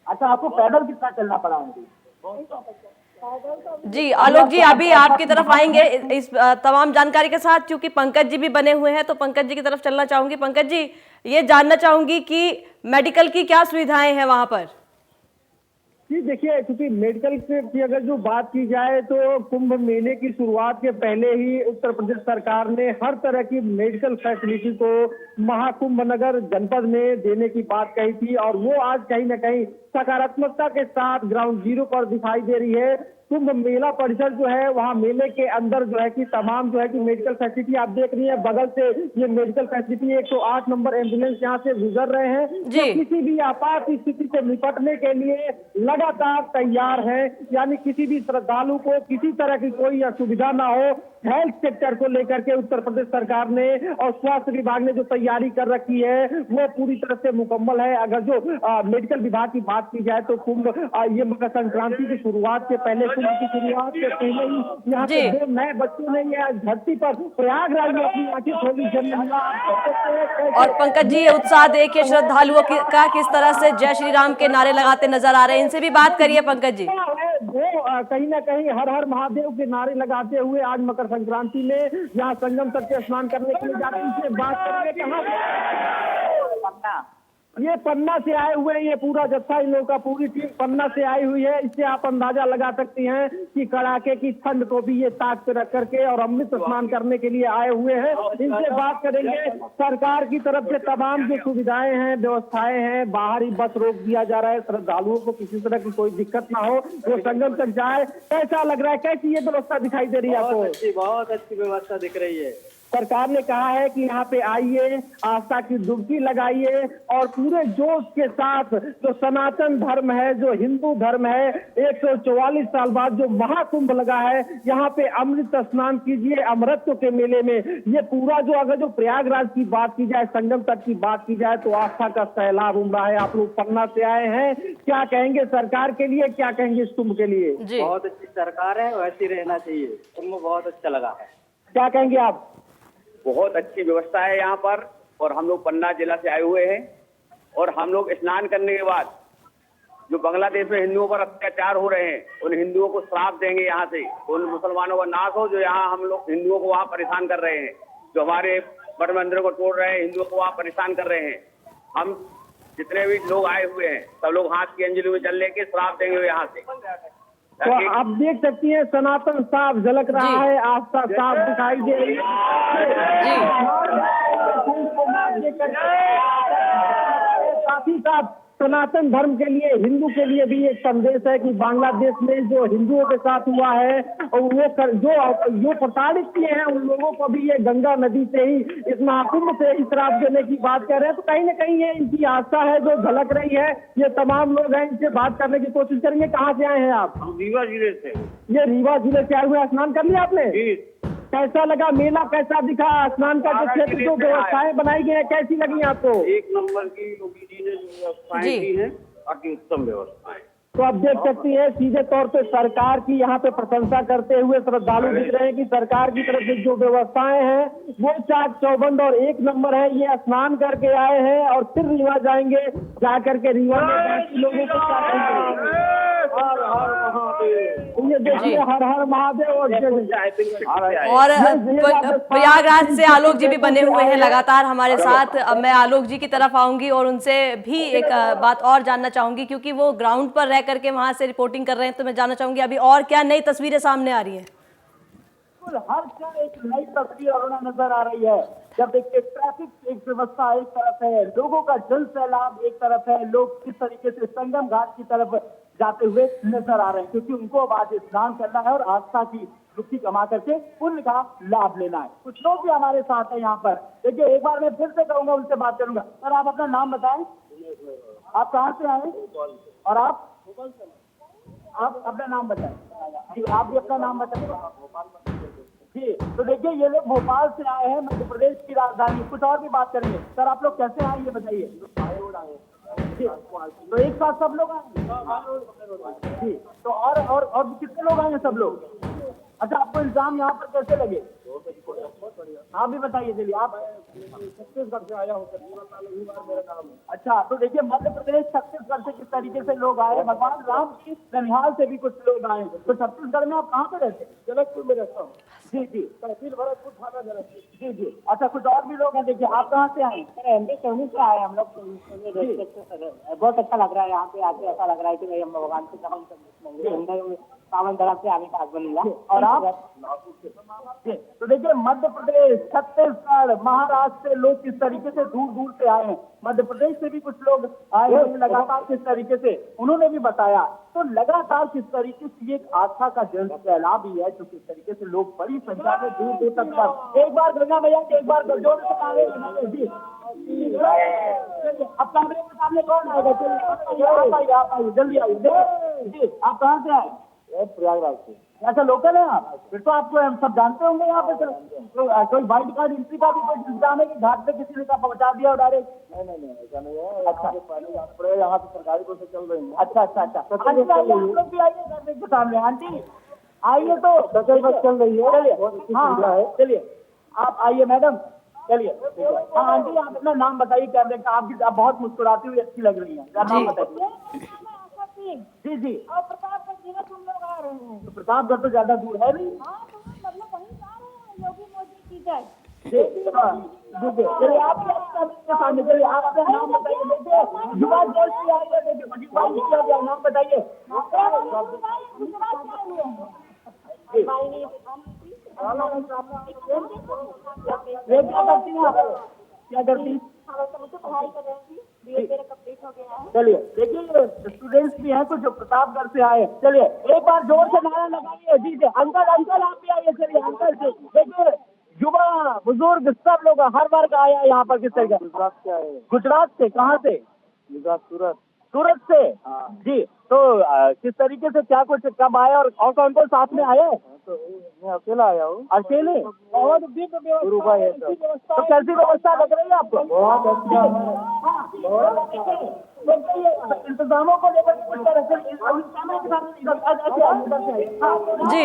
अच्छा, आपको पैदल कितना चलना पड़ा उनकी? जी आलोक जी, अभी आपकी तरफ आएंगे इस तमाम जानकारी के साथ, क्योंकि पंकज जी भी बने हुए हैं, तो पंकज जी की तरफ चलना चाहूंगी। पंकज जी, ये जानना चाहूंगी कि मेडिकल की क्या सुविधाएं हैं वहां पर? जी देखिए, क्योंकि मेडिकल की अगर जो बात की जाए तो कुंभ मेले की शुरुआत के पहले ही उत्तर प्रदेश सरकार ने हर तरह की मेडिकल फैसिलिटी को महाकुंभ नगर जनपद में देने की बात कही थी, और वो आज कहीं ना कहीं सकारात्मकता के साथ ग्राउंड जीरो पर दिखाई दे रही है। कुंभ मेला परिसर जो है, वहाँ मेले के अंदर जो है कि तमाम जो है कि मेडिकल फैसिलिटी आप देख रही है, बगल से ये मेडिकल फैसिलिटी 108 नंबर एम्बुलेंस यहाँ से गुजर रहे हैं, जो किसी भी आपात स्थिति से निपटने के लिए लगातार तैयार है। यानी किसी भी श्रद्धालु को किसी तरह की कोई असुविधा ना हो, हेल्थ सेक्टर को लेकर के उत्तर प्रदेश सरकार ने और स्वास्थ्य विभाग ने जो तैयारी कर रखी है वो पूरी तरह से मुकम्मल है। अगर जो मेडिकल विभाग की बात की जाए तो कुंभ ये मकर संक्रांति की शुरुआत से पहले, कुंभ की शुरुआत से पहले ही यहाँ पे 2 नए बच्चों ने यह धरती पर प्रयागराज में अपनी आंखें खोली। और पंकज जी, उत्साह देखिए श्रद्धालुओं का किस तरह से जय श्री राम के नारे लगाते नजर आ रहे हैं, इनसे भी बात करिए पंकज जी। वो कहीं ना कहीं हर हर महादेव के नारे लगाते हुए आज मकर संक्रांति में यहाँ संगम तट पे स्नान करने के लिए जाते हैं। इनसे बात करेंगे कहाँ ये पन्ना से आए हुए हैं, ये पूरा जत्था इन लोगों का, पूरी टीम पन्ना से आई हुई है। इससे आप अंदाजा लगा सकती हैं कि कड़ाके की ठंड को भी ये ताक पे रख करके और अमृत स्नान करने के लिए आए हुए हैं। इनसे बात करेंगे। सरकार की तरफ से तमाम जो सुविधाएं हैं, व्यवस्थाएं हैं, बाहर ही बस रोक दिया जा रहा है, श्रद्धालुओं को किसी तरह की कोई दिक्कत ना हो, वो संगम तक जाए। कैसा लग रहा है, कैसी ये व्यवस्था दिखाई दे रही है आपको? बहुत अच्छी व्यवस्था दिख रही है। सरकार ने कहा है कि यहाँ पे आइए, आस्था की डुबकी लगाइए और पूरे जोश के साथ जो सनातन धर्म है, जो हिंदू धर्म है, 144 साल बाद जो महाकुंभ लगा है, यहाँ पे अमृत स्नान कीजिए अमृतत्व के मेले में। ये पूरा जो अगर जो प्रयागराज की बात की जाए, संगम तट की बात की जाए, तो आस्था का सैलाब उमड़ रहा है। आप लोग पन्ना से आए हैं, क्या कहेंगे सरकार के लिए, क्या कहेंगे इस कुंभ के लिए? बहुत अच्छी सरकार है, वैसी रहना चाहिए। कुंभ बहुत अच्छा लगा है। क्या कहेंगे आप? बहुत अच्छी व्यवस्था है यहाँ पर, और हम लोग पन्ना जिला से आए हुए हैं, और हम लोग स्नान करने के बाद जो बांग्लादेश में हिंदुओं पर अत्याचार हो रहे हैं, उन हिंदुओं को श्राप देंगे यहाँ से, उन मुसलमानों का नाश हो जो यहाँ हम लोग हिंदुओं को वहाँ परेशान कर रहे हैं, जो हमारे बड़े मंदिरों को तोड़ रहे हैं, हिंदुओं को वहाँ परेशान कर रहे हैं। हम जितने भी लोग आए हुए हैं सब लोग हाथ की अंजलि में जल लेके श्राप देंगे यहाँ से। तो आप देख सकती हैं सनातन साफ झलक रहा है, आस्था साफ दिखाई दे रही है। साथ ही साथ सनातन धर्म के लिए, हिंदू के लिए भी एक संदेश है कि बांग्लादेश में जो हिंदुओं के साथ हुआ है और वो जो प्रताड़ित किए हैं उन लोगों को भी ये गंगा नदी से ही, इस महाकुंभ से ही श्राप देने की बात कर रहे हैं। तो कहीं ना कहीं ये इनकी आस्था है जो झलक रही है। ये तमाम लोग हैं, इनसे बात करने की कोशिश करेंगे। कहाँ से आए हैं आप? रीवा जिले से। ये रीवा जिले से आए हुए, स्नान कर लिया आपने? कैसा लगा मेला, कैसा दिखा? स्नान का जो क्षेत्र, जो व्यवस्थाएं बनाई गई है, कैसी लगी आपको? एक नंबर की योगी जी ने व्यवस्थाएं की है, अति उत्तम व्यवस्थाएं। तो आप देख सकती है सीधे तौर पे सरकार की यहाँ पे प्रशंसा करते हुए श्रद्धालु दिख रहे हैं कि सरकार की तरफ से जो व्यवस्थाएं हैं वो चाक चौबंद और एक नंबर है। ये स्नान करके आए हैं और फिर रीवा जाएंगे, जा करके रीवा में बाकी लोगों को ये देखिए, हर हर महादेव। और प्रयागराज से आलोक जी भी बने हुए हैं लगातार हमारे साथ। अब मैं आलोक जी की तरफ आऊंगी और उनसे भी एक बात और जानना चाहूंगी, क्योंकि वो ग्राउंड पर रह करके वहां से रिपोर्टिंग कर रहे हैं। तो मैं जानना चाहूंगी अभी और क्या नई तस्वीरें सामने आ रही हैं। हर क्षण एक नई तस्वीर और नजर आ रही है। जब देखिए ट्रैफिक एक व्यवस्था एक तरफ है, लोगों का जन सैलाब एक तरफ है, लोग किस तरीके से संगम घाट की तरफ जाते हुए नजर आ रहे हैं, क्योंकि उनको अब आज स्नान करना है और आस्था की डुबकी कमा करके पुण्य का लाभ लेना है। कुछ लोग भी हमारे साथ हैं यहाँ पर। देखिए, एक बार मैं फिर से कहूंगा, उनसे बात करूंगा। सर, आप अपना नाम बताएं। आप कहाँ से आए और आप अपना नाम बताएं जी। आप भी अपना नाम बताएं जी। तो देखिए, ये लोग भोपाल से आए हैं, मध्य प्रदेश की राजधानी। कुछ और भी बात करेंगे। सर, आप लोग कैसे आए ये बताइए जी। तो एक साथ सब लोग आए जी। तो और कितने लोग आए हैं? सब लोग। अच्छा, आपको एग्जाम यहाँ पर कैसे लगे? आप भी बताइए। चलिए, आप छत्तीसगढ़ से आया हूँ। अच्छा, तो देखिए मध्य प्रदेश छत्तीसगढ़ से किस तरीके से लोग आए। भगवान राम की ननिहाल से भी कुछ लोग आए। तो छत्तीसगढ़ में आप कहाँ पे रहते हैं? जनकपुर में रहता हूँ जी जी। तहसील भरतपुर, थाना जनकपुर जी जी। अच्छा, कुछ और भी लोग हैं। देखिए, आप कहाँ से आए? MP सोनी से आए हम लोग। बहुत अच्छा लग रहा है यहाँ पे आके। ऐसा लग रहा है कि हम भगवान के सावन तरफ से आने का आगमन मिला। और आप? तो देखिए, मध्य प्रदेश, छत्तीसगढ़, महाराष्ट्र से लोग किस तरीके से दूर दूर से आए हैं। मध्य प्रदेश से भी कुछ लोग आए हैं लगातार। किस तरीके से उन्होंने भी बताया। तो लगातार किस तरीके से एक आस्था का जन सैलाब भी है, जो किस तरीके से लोग बड़ी संख्या में दूर दूर तक पर। एक बार गंगा मैया के एक बार जोर से जी। अब कैमरे के सामने कौन आएगा? चलिए, आप आइए, जल्दी आइए जी। आप कहाँ से आए? प्रयागराज से। अच्छा, लोकल है आप? फिर तो आपको हम सब जानते होंगे यहाँ पे। तो कोई वाइल्ड कार्ड एंट्री का भी कोई इंतजाम है कि घाट पे किसी ने का पहुंचा दिया और डायरेक्ट? नहीं, ऐसा नहीं है। अच्छा, यहाँ पे सरकारी बसें चल रही है। अच्छा। आंटी, आप लोग भी आइए घर के सामने। आंटी आइए, तो स्पेशल बस चल रही है। चलिए, हाँ, चलिए आप आइए मैडम। चलिए, हाँ आंटी, आप अपना नाम बताइए। कैमरे का आप बहुत मुस्कुराती हुई अच्छी लग रही है। क्या नाम बताइए? जी जी। और प्रतापगढ़ जिले तुम लोग आ रहे हैं? तो प्रतापगढ़ तो ज्यादा दूर है नहीं। हाँ, तो मतलब वहीं जा रहे हैं। योगी मोदी की जय। चलिए, आप सामने चलिए, आप अपना नाम बताइए। देखिए, युवा जोश से आइए। देखिए, नाम बताइए। क्या करती? पढ़ाई कर रहे हैं। BA मेरा कंप्लीट हो गया है। चलिए, देखिए स्टूडेंट्स भी हैं कुछ जो प्रतापगढ़ से आए। चलिए, एक बार जोर से नारा लगाइए जी से। अंकल आप भी आइए। चलिए, अंकल से देखिए, युवा बुजुर्ग सब लोग हर वर्ग आया यहाँ पर। किस तरीके? गुजरात से आए। गुजरात से? कहाँ से? गुजरात, सूरत से जी। तो किस तरीके से, क्या कुछ कब आए और कौन कौन साथ में आए? तो मैं अकेला आया हूँ। अकेले? बहुत दिव्य व्यवस्था है। तो कैसी व्यवस्था लग रही है आपको? बहुत अच्छा है। इंतजामों को लेकर जी।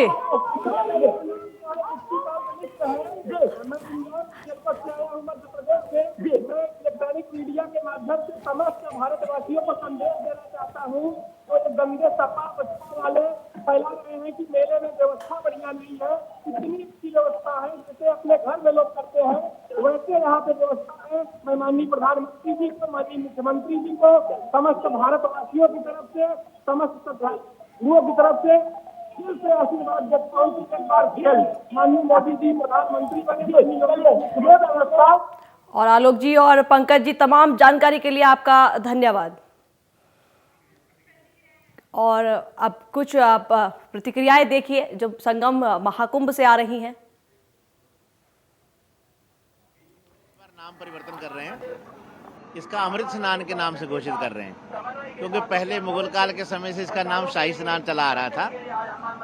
इलेक्ट्रॉनिक मीडिया के माध्यम से समस्त भारतवासियों को संदेश देना चाहता हूँ। तो ये गंदे सपा बच्चों वाले फैला रहे हैं कि मेले में व्यवस्था बढ़िया नहीं है। इतनी अच्छी व्यवस्था है जैसे अपने घर में लोग करते हैं, वैसे यहाँ पे व्यवस्था है। मैं माननीय प्रधानमंत्री जी को, माननीय मुख्यमंत्री जी को, समस्त भारतवासियों की तरफ से, समस्त श्रद्धालुओं की तरफ से दिल से आशीर्वाद देता हूँ कि एक बार फिर माननीय मोदी जी प्रधानमंत्री बने। व्यवस्था। और आलोक जी और पंकज जी, तमाम जानकारी के लिए आपका धन्यवाद। और अब कुछ आप प्रतिक्रियाएं देखिए जो संगम महाकुंभ से आ रही हैं। नाम परिवर्तन कर रहे हैं, इसका अमृत स्नान के नाम से घोषित कर रहे हैं, क्योंकि पहले मुगल काल के समय से इसका नाम शाही स्नान चला आ रहा था।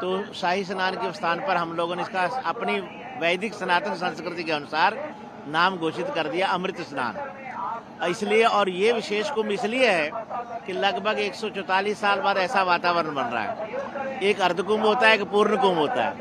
तो शाही स्नान के स्थान पर हम लोगों ने इसका अपनी वैदिक सनातन संस्कृति के अनुसार नाम घोषित कर दिया अमृत स्नान। इसलिए, और ये विशेष कुंभ इसलिए है कि लगभग 144 साल बाद ऐसा वातावरण बन रहा है। एक अर्धकुंभ होता है, एक पूर्ण कुंभ होता है,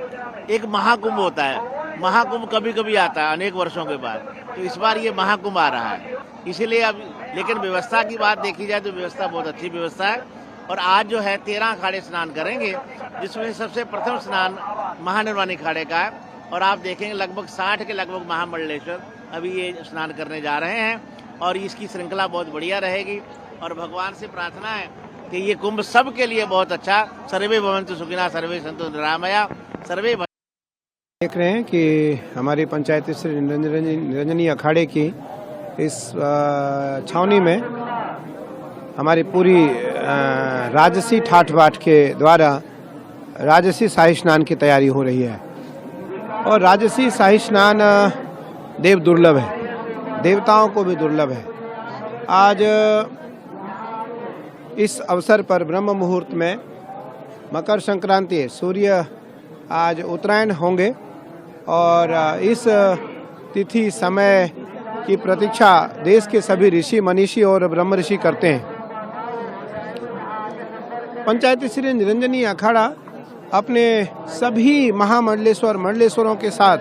एक महाकुंभ होता है। महाकुंभ कभी कभी आता है अनेक वर्षों के बाद, तो इस बार ये महाकुंभ आ रहा है। इसीलिए अब, लेकिन व्यवस्था की बात देखी जाए तो व्यवस्था बहुत अच्छी व्यवस्था है। और आज जो है 13 अखाड़े स्नान करेंगे, जिसमें सबसे प्रथम स्नान महानिर्वाणी अखाड़े का है। और आप देखेंगे लगभग 60 के लगभग महामंडलेश्वर अभी ये स्नान करने जा रहे हैं और इसकी श्रृंखला बहुत बढ़िया रहेगी। और भगवान से प्रार्थना है कि ये कुंभ सब के लिए बहुत अच्छा। सर्वे भवन्तु सुखिनः, सर्वे सन्तु निरामया, सर्वे। देख रहे हैं कि हमारी पंचायत श्री निरंजनी अखाड़े की इस छावनी में हमारी पूरी राजसी ठाठ बाट के द्वारा राजसी शाही स्नान की तैयारी हो रही है। और राजसी शाही स्नान देव दुर्लभ है, देवताओं को भी दुर्लभ है। आज इस अवसर पर ब्रह्म मुहूर्त में मकर संक्रांति, सूर्य आज उत्तरायण होंगे और इस तिथि समय की प्रतीक्षा देश के सभी ऋषि मनीषी और ब्रह्म ऋषि करते हैं। पंचायत श्री निरंजनी अखाड़ा अपने सभी महामंडलेश्वर मंडलेश्वरों के साथ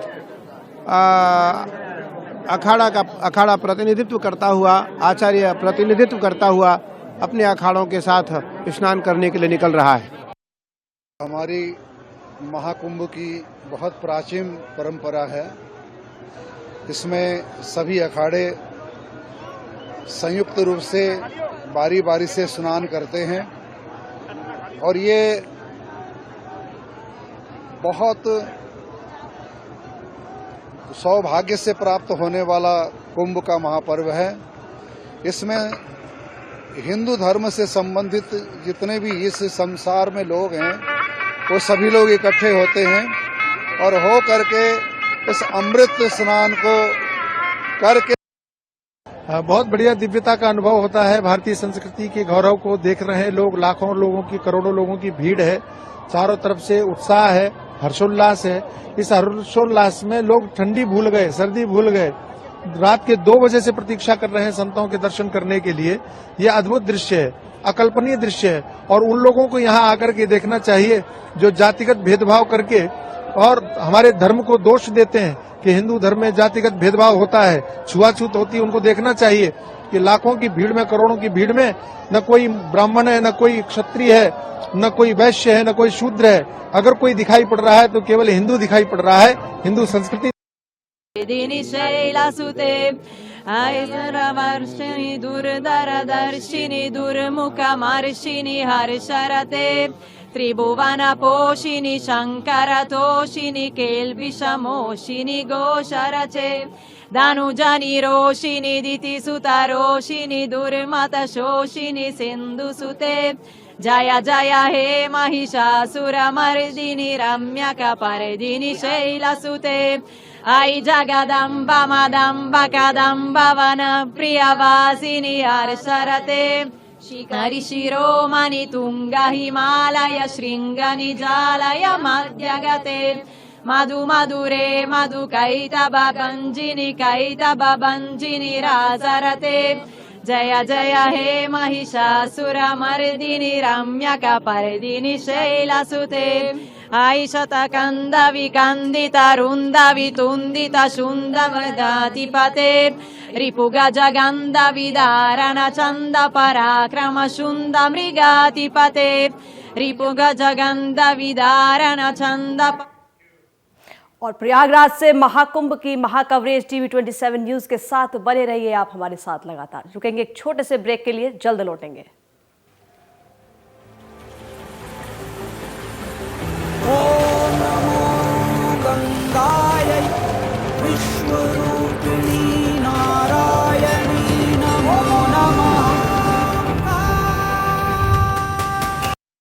अखाड़ा प्रतिनिधित्व करता हुआ, आचार्य प्रतिनिधित्व करता हुआ अपने अखाड़ों के साथ स्नान करने के लिए निकल रहा है। हमारी महाकुंभ की बहुत प्राचीन परंपरा है। इसमें सभी अखाड़े संयुक्त रूप से बारी बारी से स्नान करते हैं और ये बहुत सौभाग्य से प्राप्त होने वाला कुंभ का महापर्व है। इसमें हिंदू धर्म से संबंधित जितने भी इस संसार में लोग हैं वो सभी लोग इकट्ठे होते हैं और हो करके इस अमृत स्नान को करके बहुत बढ़िया दिव्यता का अनुभव होता है। भारतीय संस्कृति के गौरव को देख रहे हैं लोग, लाखों लोगों की, करोड़ों लोगों की भीड़ है। चारों तरफ से उत्साह है, हर्षोल्लास है। इस हर्षोल्लास में लोग ठंडी भूल गए, सर्दी भूल गए। रात के 2 बजे से प्रतीक्षा कर रहे हैं संतों के दर्शन करने के लिए। ये अद्भुत दृश्य है, अकल्पनीय दृश्य है और उन लोगों को यहाँ आकर के देखना चाहिए जो जातिगत भेदभाव करके और हमारे धर्म को दोष देते हैं कि हिंदू धर्म में जातिगत भेदभाव होता है, छुआछूत होती है। उनको देखना चाहिए कि लाखों की भीड़ में, करोड़ों की भीड़ में न कोई ब्राह्मण है, न कोई क्षत्रिय है, न कोई वैश्य है, न कोई शूद्र है। अगर कोई दिखाई पड़ रहा है तो केवल हिंदू दिखाई पड़ रहा है। हिंदू संस्कृति वर्षिणी दुर्धरदर्शिनी दुर्मुखमर्षिणी हर्षरते त्रिभुवनपोषिणी शङ्करतोषिणी केल्बिषमोषिणी घोषरचे धनुजनि रोषिणी दितिसुतरोषिणी दुर्मतशोषिणी सिन्धुसुते जय जय हे महिषासुरमर्दिनि रम्यकपर्दिनि शैलसुते ऐ जगदम्ब मदम्ब कदम्ब वन प्रियवासिनि हर्षरते शिखरि शिरोमणि तुंग हिमालय शृंग निजालय मध्यगते मधु मधुरे मधु कैतब गंजिनि कैतब भंजिनि राजरते जय जय हे महिषासुरमर्दिनि रम्यकपर्दिनि शैलसुते ऐ शतकन्द विकन्दित रुन्द वितुन्दित शुन्द मृदाधिपते रिपुगजगन्ध विदारण चन्द पराक्रम शुन्द मृगाधिपते रिपुगजगन्ध विदारण चन्द। और प्रयागराज से महाकुंभ की महाकवरेज TV27 न्यूज के साथ बने रहिए आप हमारे साथ लगातार। रुकेंगे एक छोटे से ब्रेक के लिए, जल्द लौटेंगे।